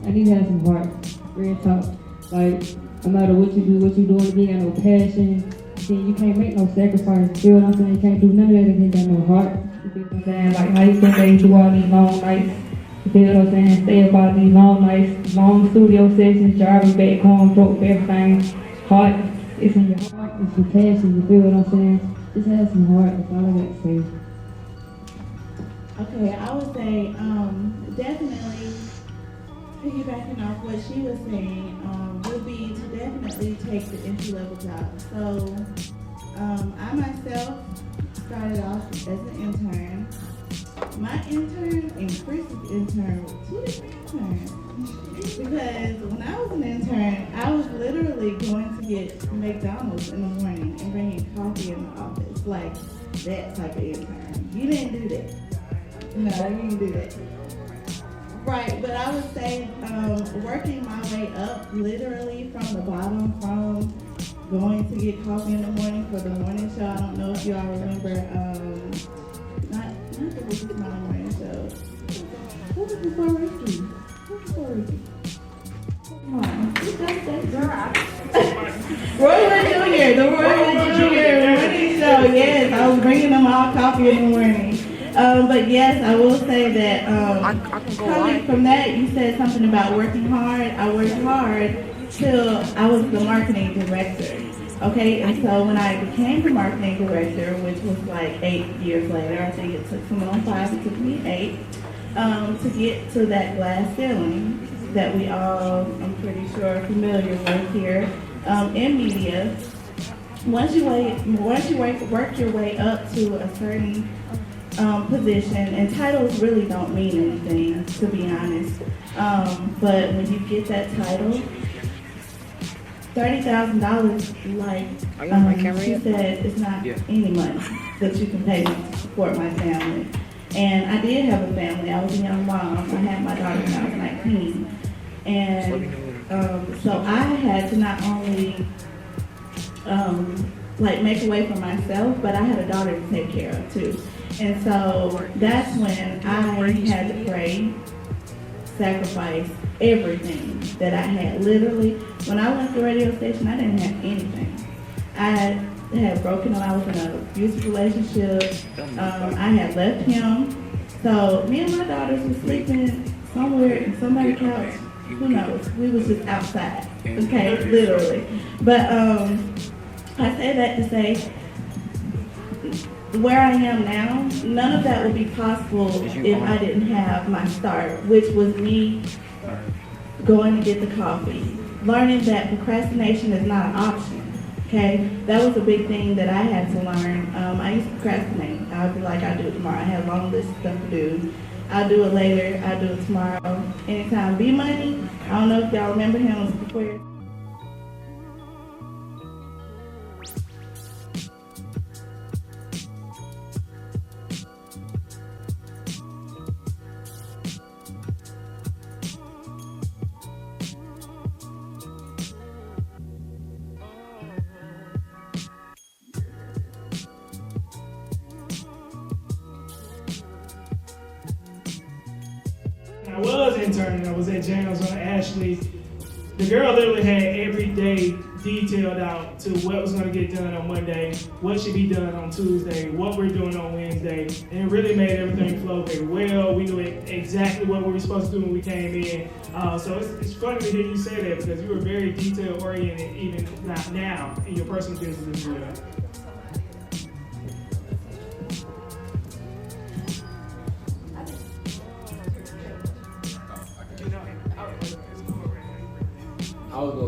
I need to have some heart. Real talk. Like, no matter what you do, what you doing, if you ain't got no passion, then you can't make no sacrifice. You feel what I'm saying? You can't do none of that if you ain't got no heart. You feel what I'm saying? Like, how you think they do all these long nights? You feel what I'm saying? Stay about these long nights, long studio sessions, driving back home, broke everything. Heart, it's in your heart, it's your passion. You feel what I'm saying? Just have some heart. That's all I got to say. Okay, I would say definitely piggybacking off what she was saying would be to definitely take the entry-level job. So I myself started off as an intern. My intern and Chris's intern were two different interns. Because when I was an intern, I was literally going to get McDonald's in the morning and bringing coffee in the office. Like that type of intern. You didn't do that. No, you didn't do that. Right, but I would say working my way up literally from the bottom, from going to get coffee in the morning for the morning show. I don't know if you all remember, not the This Is My Morning Show. Who was before Ricky? Who was before Ricky? Come on, who does that? Roy Wood Jr., the Roy Wood Jr. morning show. Yes, I was bringing them all coffee in the morning. But yes, I will say that coming from that, you said something about working hard. I worked hard till I was the marketing director. Okay, and so when I became the marketing director, which was like 8 years later, I think it took Simone 5, it took me 8, to get to that glass ceiling that we all, I'm pretty sure, are familiar with here in media. Once you work your way up to a certain position, and titles really don't mean anything, to be honest. But when you get that title, $30,000, like she said, it's not any money that you can pay me to support my family. And I did have a family. I was a young mom. I had my daughter when I was 19. And so I had to not only like make a way for myself, but I had a daughter to take care of too. And so that's when I had to pray, sacrifice everything that I had. Literally, when I left the radio station, I didn't have anything. I had broken up. I was in an abusive relationship. I had left him. So me and my daughters were sleeping somewhere in somebody's couch. Who knows? We was just outside. Okay, literally. But I say that to say, where I am now, none of that would be possible if I didn't have my start, which was me going to get the coffee, learning that procrastination is not an option. Okay, that was a big thing that I had to learn. I used to procrastinate. I would be like, I'll do it tomorrow. I have a long list of stuff to do. I'll do it later. I'll do it tomorrow. Anytime. B Money, I don't know if y'all remember him. It was before your I was interning, I was at Janice on Ashley. The girl literally had every day detailed out to what was going to get done on Monday, what should be done on Tuesday, what we're doing on Wednesday, and it really made everything flow very well. We knew exactly what we were supposed to do when we came in. So it's funny to hear you say that because you were very detail oriented, even not now in your personal business as well.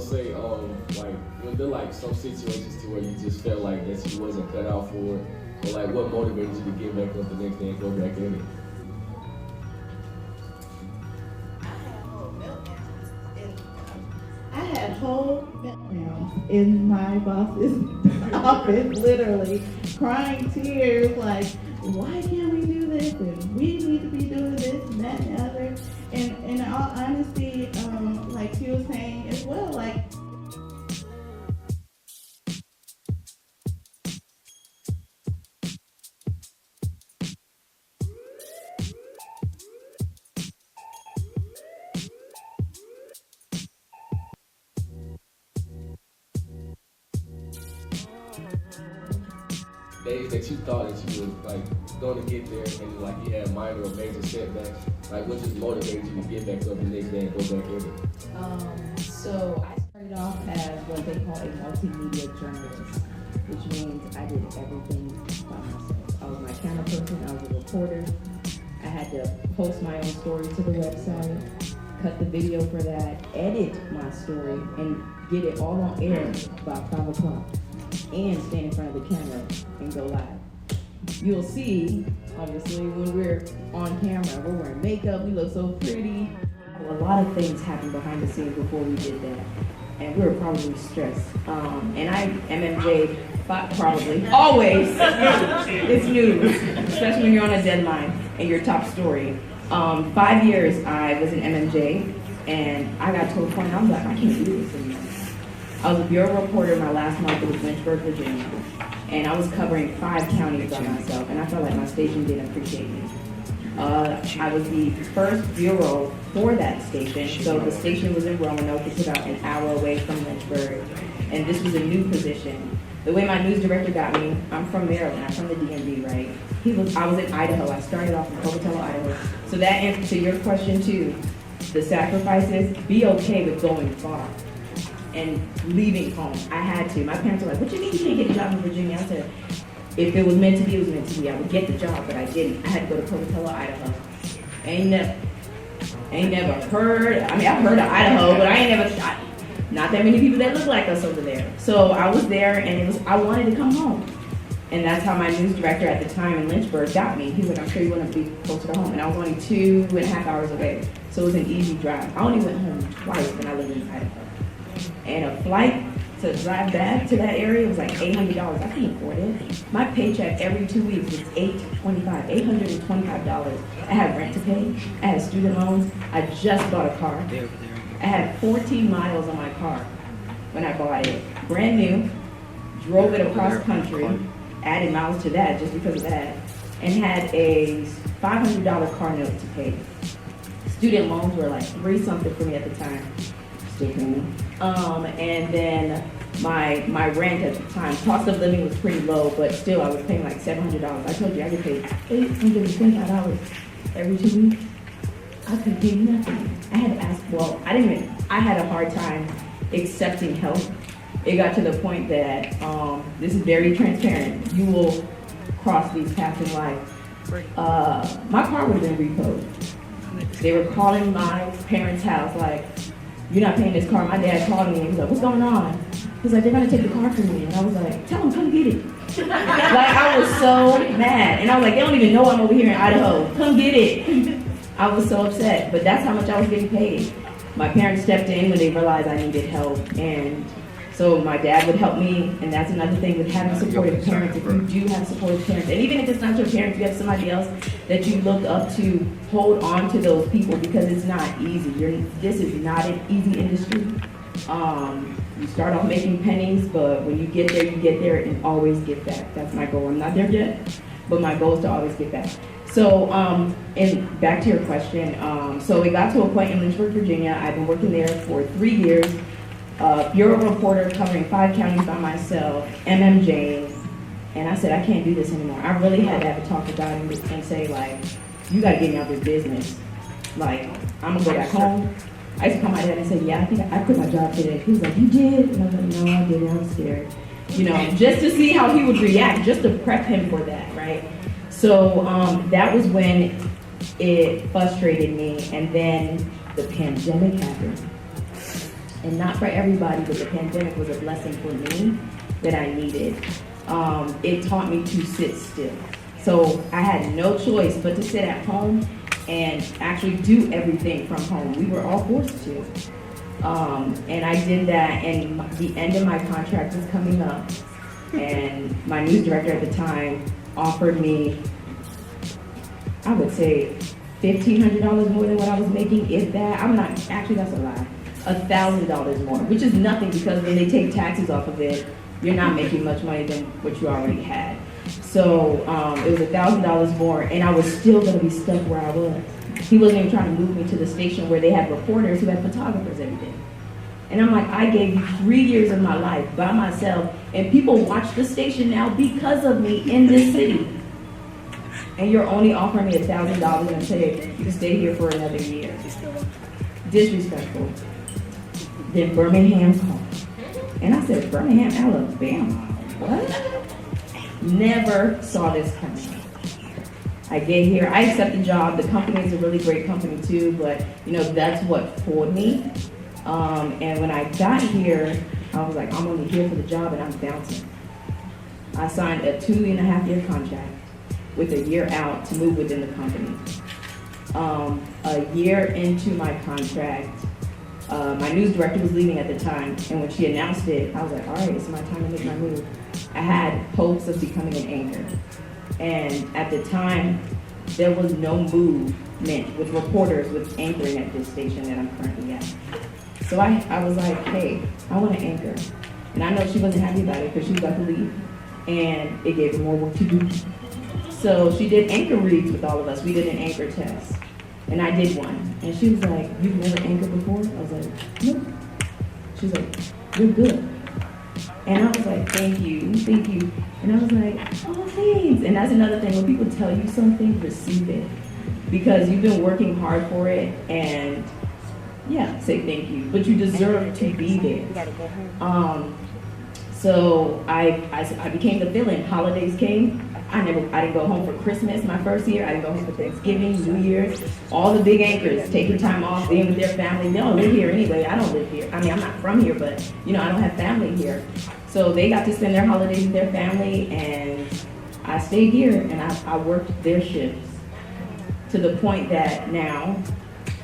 say, like, when there like some situations to where you just felt like that you wasn't cut out for it, or like what motivated you to get back up the next day and go back in it? I had whole meltdowns in my boss's office, literally crying tears like, why can't we do this? And we need to be doing this and that and the other. And in all honesty, like she was saying as well, like, Days that you thought that you was like going to get there and like you had minor or major setbacks, like what just motivated you to get back up the next day and go back in it? So I started off as what they call a multimedia journalist, which means I did everything by myself. I was my camera person, I was a reporter. I had to post my own story to the website, cut the video for that, edit my story, and get it all on air by 5 o'clock. And stand in front of the camera and go live. You'll see, obviously, when we're on camera, we're wearing makeup, we look so pretty. A lot of things happened behind the scenes before we did that. And we were probably stressed. And I MMJ probably, always, it's news, especially when you're on a deadline and your top story. 5 years I was in MMJ, and I got to a point I was like, I can't do this anymore. I was a bureau reporter. My last month was Lynchburg, Virginia, and I was covering 5 counties by myself, and I felt like my station didn't appreciate me. I was the first bureau for that station, so the station was in Roanoke. It's about an hour away from Lynchburg, and this was a new position. The way my news director got me, I'm from Maryland, I'm from the DMV, right? I was in Idaho. I started off in Pocatello, Idaho. So that answer to your question too, the sacrifices, be okay with going far and leaving home. I had to. My parents were like, what you mean you can't get a job in Virginia? I said, if it was meant to be, it was meant to be. I would get the job, but I didn't. I had to go to Pocatello, Idaho. Ain't never heard, I mean, I've heard of Idaho, but I ain't never shot. Not that many people that look like us over there. So I was there, and I wanted to come home. And that's how my news director at the time in Lynchburg got me. He was like, I'm sure you want to be closer to home. And I was only 2.5 hours away. So it was an easy drive. I only went home twice when I lived in Idaho. And a flight to drive back to that area was like $800. I couldn't afford it. My paycheck every 2 weeks was $825. I had rent to pay. I had student loans. I just bought a car. I had 14 miles on my car when I bought it. Brand new. Drove it across country. Added miles to that just because of that. And had a $500 car note to pay. Student loans were like $3 something for me at the time. Still paying. And then my rent at the time, cost of living was pretty low, but still I was paying like $700. I told you I get paid $825 every 2 weeks. I couldn't pay nothing. I had to ask, I had a hard time accepting help. It got to the point that, this is very transparent, you will cross these paths in life. My car would have been repoed. They were calling my parents' house like, you're not paying this car. My dad called me and he's like, what's going on? He's like, they're gonna take the car from me. And I was like, tell them, come get it. Like, I was so mad. And I was like, they don't even know I'm over here in Idaho. Come get it. I was so upset, but that's how much I was getting paid. My parents stepped in when they realized I needed help. And so my dad would help me, and that's another thing with having supportive parents. If you do have supportive parents, and even if it's not your parents, you have somebody else that you look up to, hold on to those people because it's not easy. This is not an easy industry. You start off making pennies, but when you get there and always get back. That's my goal. I'm not there yet, but my goal is to always get back. So, and back to your question. So it got to a point in Lynchburg, Virginia. I've been working there for 3 years. Bureau reporter covering 5 counties by myself, MMJ, and I said, I can't do this anymore. I really had to have a talk with God and say, like, you gotta get me out of this business. Like, I'm gonna go back home. I used to call my dad and say, yeah, I think I quit my job today. He was like, you did? And I was like, no, I didn't, I was scared. You know, just to see how he would react, just to prep him for that, right? So that was when it frustrated me, and then the pandemic happened. and not for everybody, but the pandemic was a blessing for me that I needed. It taught me to sit still. So I had no choice but to sit at home and actually do everything from home. We were all forced to. And I did that, and the end of my contract was coming up, and my news director at the time offered me, I would say, $1,500 more than what I was making, if that. I'm not, actually that's a lie, $1,000 more, which is nothing because when they take taxes off of it, you're not making much money than what you already had. So it was $1,000 more, and I was still gonna be stuck where I was. He wasn't even trying to move me to the station where they had reporters who had photographers every day. And I'm like, I gave you 3 years of my life by myself, and people watch the station now because of me in this city. And you're only offering me $1,000 and say you can stay here for another year. Disrespectful. Then Birmingham called. And I said, Birmingham, Alabama? What? Never saw this coming. I get here, I accept the job. The company is a really great company too, but you know, that's what pulled me. And when I got here, I was like, I'm only here for the job and I'm bouncing. I signed a 2.5-year contract with a year out to move within the company. A year into my contract, my news director was leaving at the time, and when she announced it, I was like, all right, it's my time to make my move. I had hopes of becoming an anchor. And at the time, there was no movement with reporters with anchoring at this station that I'm currently at. So I was like, hey, I want to anchor. And I know she wasn't happy about it because she was about to leave. And it gave her more work to do. So she did anchor reads with all of us. We did an anchor test. And I did one. And she was like, you've never anchored before? I was like, nope. She was like, you're good. And I was like, thank you. And I was like, oh, thanks. And that's another thing, when people tell you something, receive it. Because you've been working hard for it, and yeah, say thank you. But you deserve to be there. So I became the fill-in. Holidays came. I didn't go home for Christmas my first year. I didn't go home for Thanksgiving, New Year's. All the big anchors taking time off, being with their family. They don't live here anyway. I don't live here. I mean, I'm not from here, but you know, I don't have family here. So they got to spend their holidays with their family, and I stayed here and I worked their shifts to the point that now,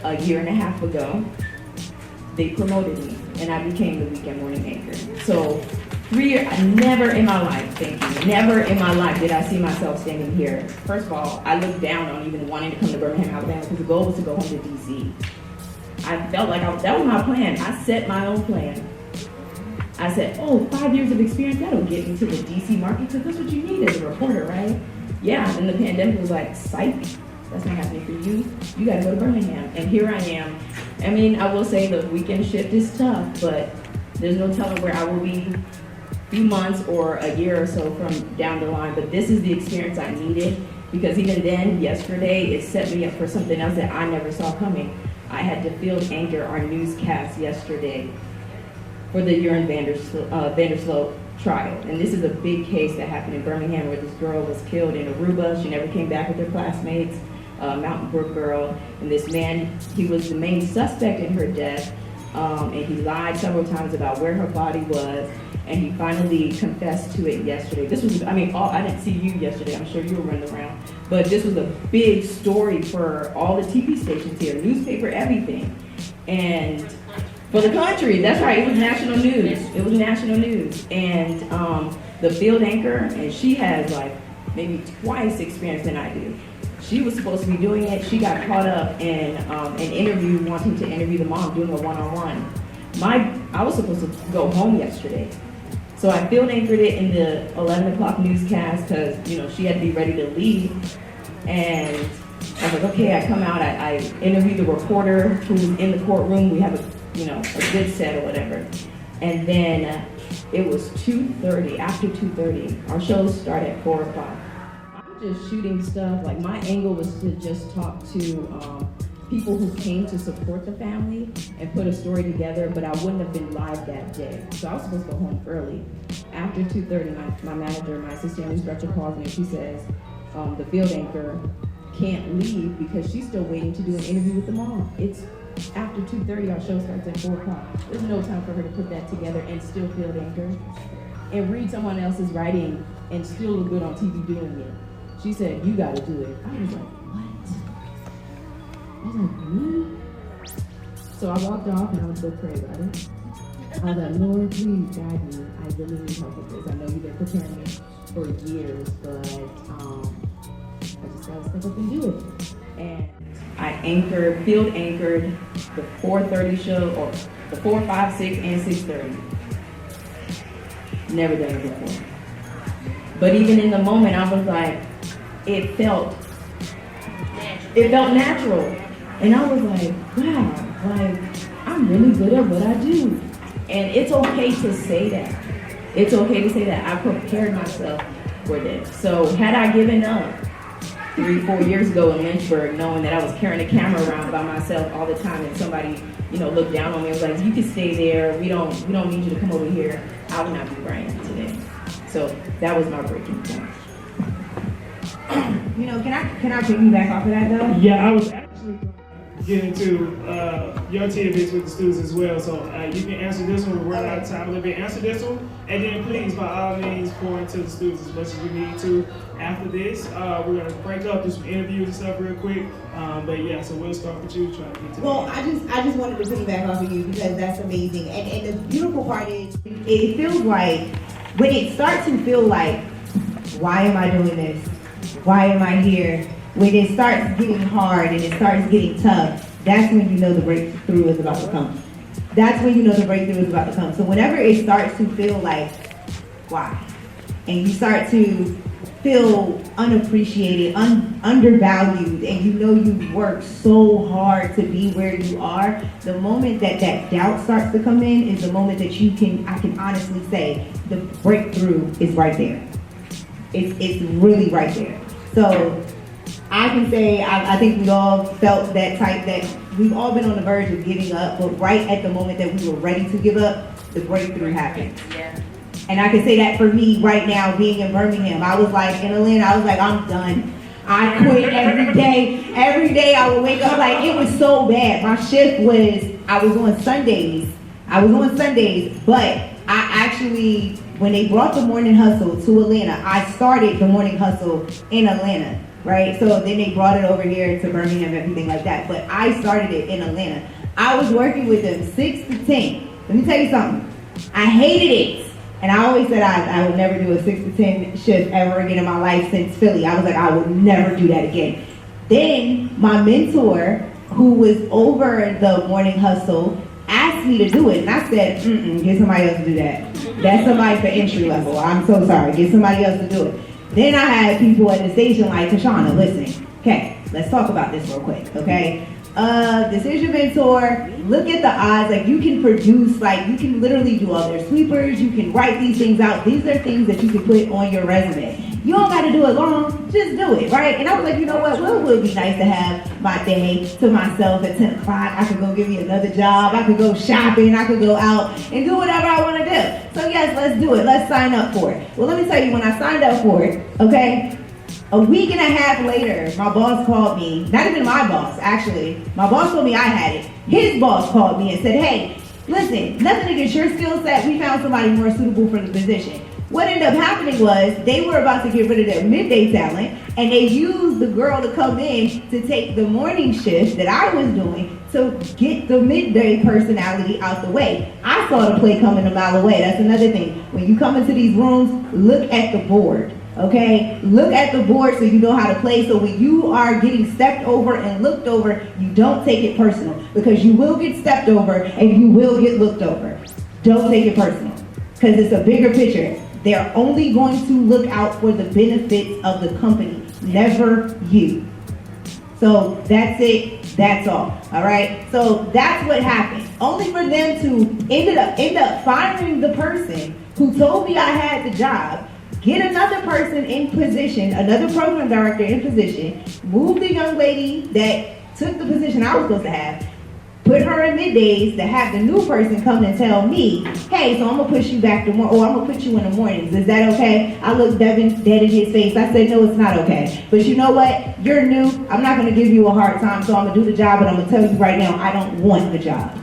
a year and a half ago, they promoted me and I became the weekend morning anchor. So 3 years, never in my life, thank you, never in my life did I see myself standing here. First of all, I looked down on even wanting to come to Birmingham, Alabama, because the goal was to go home to DC. I felt like that was my plan. I set my own plan. I said, oh, 5 years of experience, that'll get me to the DC market, because that's what you need as a reporter, right? Yeah, and the pandemic was like, psych, that's not happening for you. You gotta go to Birmingham. And here I am. I mean, I will say the weekend shift is tough, but there's no telling where I will be a few months or a year or so from down the line. But this is the experience I needed, because even then, yesterday, it set me up for something else that I never saw coming. I had to field anchor our newscast yesterday for the Urine Vandersloot trial. And this is a big case that happened in Birmingham where this girl was killed in Aruba. She never came back with her classmates, Mountain Brook girl. And this man, he was the main suspect in her death. And he lied several times about where her body was. And he finally confessed to it yesterday. This was, I mean, I didn't see you yesterday. I'm sure you were running around. But this was a big story for all the TV stations here, newspaper, everything. And for the country, that's right, it was national news. It was national news. And the field anchor, and she has like maybe twice experience than I do. She was supposed to be doing it. She got caught up in an interview, wanting to interview the mom, doing a one-on-one. I was supposed to go home yesterday. So I field anchored it in the 11 o'clock newscast because, you know, she had to be ready to leave. And I was like, okay, I come out, I interview the reporter who's in the courtroom. We have a good set or whatever. And then it was 2:30, after 2:30. Our shows start at 4 o'clock. I'm just shooting stuff, like my angle was to just talk to people who came to support the family and put a story together, but I wouldn't have been live that day. So I was supposed to go home early. After 2:30, my manager, my assistant news director calls me and she says, the field anchor can't leave because she's still waiting to do an interview with the mom. It's after 2:30, our show starts at 4 o'clock. There's no time for her to put that together and still feel anchored and read someone else's writing and still look good on TV doing it. She said, you gotta do it. I was like, what? I was like, me? So I walked off and I was so pray about it. I was like, Lord, please guide me. I really need help with this. I know you've been preparing me for years, but I just gotta step up and do it. And I field anchored the 4:30 show, or the 4, 5, 6, and 6:30. Never done it before. But even in the moment, I was like, it felt natural. And I was like, wow, like, I'm really good at what I do. And it's okay to say that. It's okay to say that. I prepared myself for this. So had I given up 3, 4 years ago in Lynchburg, knowing that I was carrying a camera around by myself all the time, and somebody, looked down on me and was like, you can stay there. We don't need you to come over here. I would not be where I am today. So that was my breaking point. Can I piggyback off of that though? Yeah, I was actually going to get into your tidbits with the students as well. So you can answer this one. We're running out of time a little bit. Answer this one, and then please, by all means, pour into the students as much as you need to. After this, we're going to break up, do some interviews and stuff real quick. But yeah, so we'll start with you, trying to get to Well, I just wanted to piggyback off of you because that's amazing. And the beautiful part is, it feels like, when it starts to feel like, why am I doing this? Why am I here? When it starts getting hard and it starts getting tough, that's when you know the breakthrough is about to come. That's when you know the breakthrough is about to come. So whenever it starts to feel like, why? And you start to feel unappreciated, undervalued, and you know you've worked so hard to be where you are, the moment that doubt starts to come in is the moment that I can honestly say, the breakthrough is right there. It's really right there. So I can say, I think we all felt that we've all been on the verge of giving up, but right at the moment that we were ready to give up, the breakthrough happened. Yeah. And I can say that for me right now, being in Birmingham, I was like, in Atlanta, I was like, I'm done. I quit every day. Every day I would wake up, like, it was so bad. My shift I was on Sundays, but I actually, when they brought the morning hustle to Atlanta, I started the morning hustle in Atlanta, right? So then they brought it over here to Birmingham, everything like that. But I started it in Atlanta. I was working with them 6 to 10. Let me tell you something. I hated it. And I always said I would never do a 6 to 10 shift ever again in my life since Philly. I was like, I would never do that again. Then my mentor, who was over the morning hustle, asked me to do it. And I said, get somebody else to do that. That's somebody for entry level. I'm so sorry. Get somebody else to do it. Then I had people at the station like, Tashana, listen. Okay, let's talk about this real quick, okay? This is your mentor. Look at the odds. Like, you can produce, like, you can literally do all their sweepers. You can write these things out. These are things that you can put on your resume. You don't got to do it long. Just do it, right? And I was like, you know what? Well, it would be nice to have my day to myself at 10 o'clock. I could go give me another job. I could go shopping. I could go out and do whatever I want to do. So, yes, let's do it. Let's sign up for it. Well, let me tell you, when I signed up for it, okay, a week and a half later, my boss called me. Not even my boss, actually. My boss told me I had it. His boss called me and said, hey, listen, nothing against your skill set. We found somebody more suitable for the position. What ended up happening was they were about to get rid of their midday talent, and they used the girl to come in to take the morning shift that I was doing to get the midday personality out the way. I saw the play coming a mile away. That's another thing. When you come into these rooms, look at the board. Okay, look at the board so you know how to play. So when you are getting stepped over and looked over, you don't take it personal, because you will get stepped over and you will get looked over. Don't take it personal, because it's a bigger picture. They're only going to look out for the benefits of the company, never you. So that's it. That's all. All right. So that's what happened. Only for them to end up firing the person who told me I had the job. Get another person in position, another program director in position, move the young lady that took the position I was supposed to have, put her in middays, to have the new person come and tell me, hey, so I'm gonna push you back to more, or I'm gonna put you in the mornings. Is that okay? I looked Devin dead in his face. I said, no, it's not okay. But you know what? You're new. I'm not gonna give you a hard time, so I'm gonna do the job, but I'm gonna tell you right now, I don't want the job.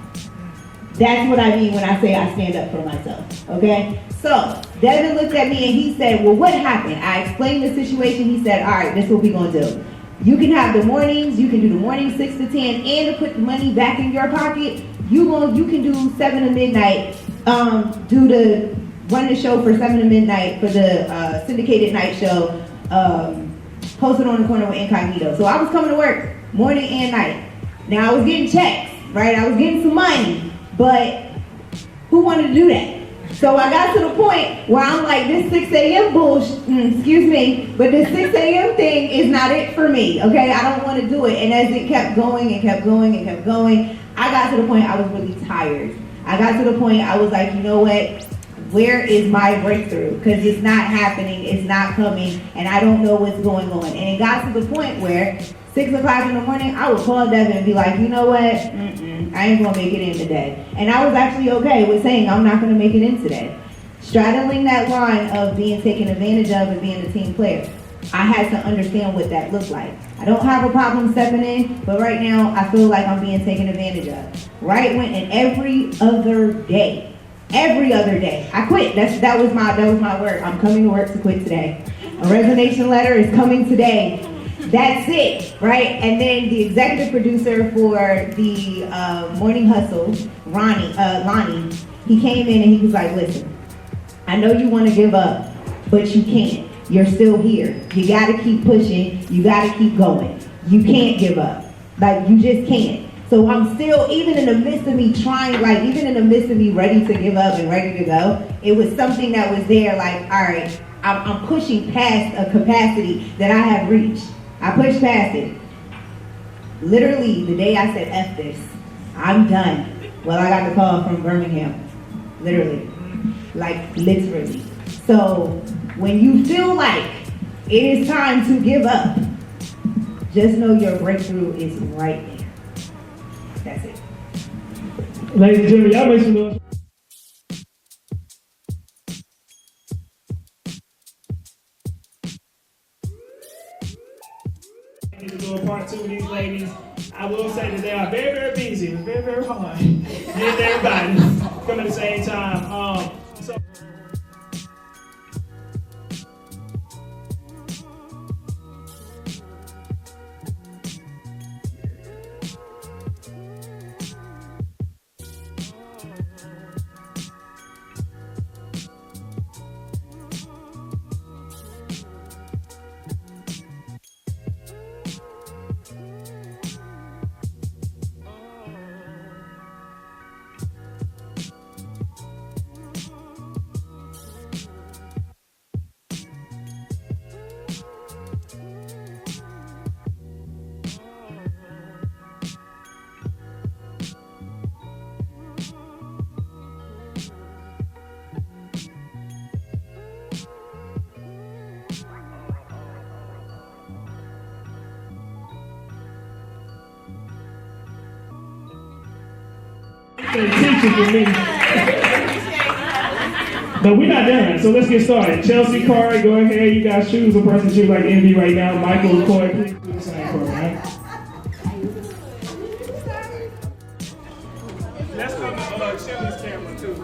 That's what I mean when I say I stand up for myself, okay? So, Devin looked at me and he said, well, what happened? I explained the situation. He said, all right, this is what we're gonna do. You can have the mornings, you can do the mornings 6 to 10, and to put the money back in your pocket, you can do 7 to midnight, run the show for 7 to midnight for the syndicated night show, posted on the corner with Incognito. So I was coming to work morning and night. Now I was getting checks, right? I was getting some money, but who wanted to do that? So I got to the point where I'm like, this 6 a.m. bullshit, excuse me, but this 6 a.m. thing is not it for me, okay? I don't want to do it. And as it kept going and kept going and kept going, I got to the point I was really tired. I got to the point I was like, you know what? Where is my breakthrough? Because it's not happening, it's not coming, and I don't know what's going on. And it got to the point where 6 o'clock in the morning, I would call Devin and be like, you know what? I ain't gonna make it in today. And I was actually okay with saying I'm not gonna make it in today. Straddling that line of being taken advantage of and being a team player, I had to understand what that looked like. I don't have a problem stepping in, but right now I feel like I'm being taken advantage of. Right when, and every other day, I quit. That was my word. I'm coming to work to quit today. A resignation letter is coming today. That's it, right? And then the executive producer for the Morning Hustle, Lonnie, he came in and he was like, listen, I know you want to give up, but you can't. You're still here. You got to keep pushing. You got to keep going. You can't give up. Like, you just can't. So I'm still, even in the midst of me trying, like, even in the midst of me ready to give up and ready to go, it was something that was there, like, all right, I'm pushing past a capacity that I have reached. I pushed past it. Literally, the day I said, F this, I'm done. Well, I got the call from Birmingham. Literally. Like, literally. So, when you feel like it is time to give up, just know your breakthrough is right there. That's it. Ladies and gentlemen, y'all make some noise. To do a part 2 with these ladies. I will say that they are very, very busy. It was very, very hard getting everybody come at the same time. So teaching for me. But we're not done, so let's get started. Chelsea, Corey, go ahead. You guys choose a person you like envy right now. Michael, Corey, please do the same for me, right? Let's come to Shelly's camera too.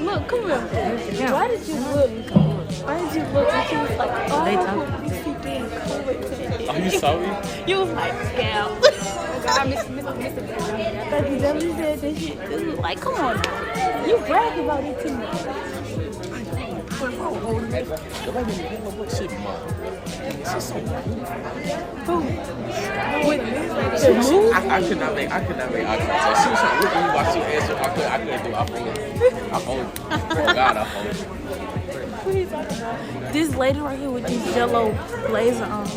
Look, come here. Why did you look? And she was like, oh, these people being cool with today. Oh, you saw me? You was like, yeah. I miss Baby Jelly said that shit. This was like, come on now. You brag about it too much. Who? I could not make eye contact. She was trying to look at me while she answered. I couldn't do it. I phoned. God, I phoned. Who are you talking about? This lady right here with this yellow blazer on.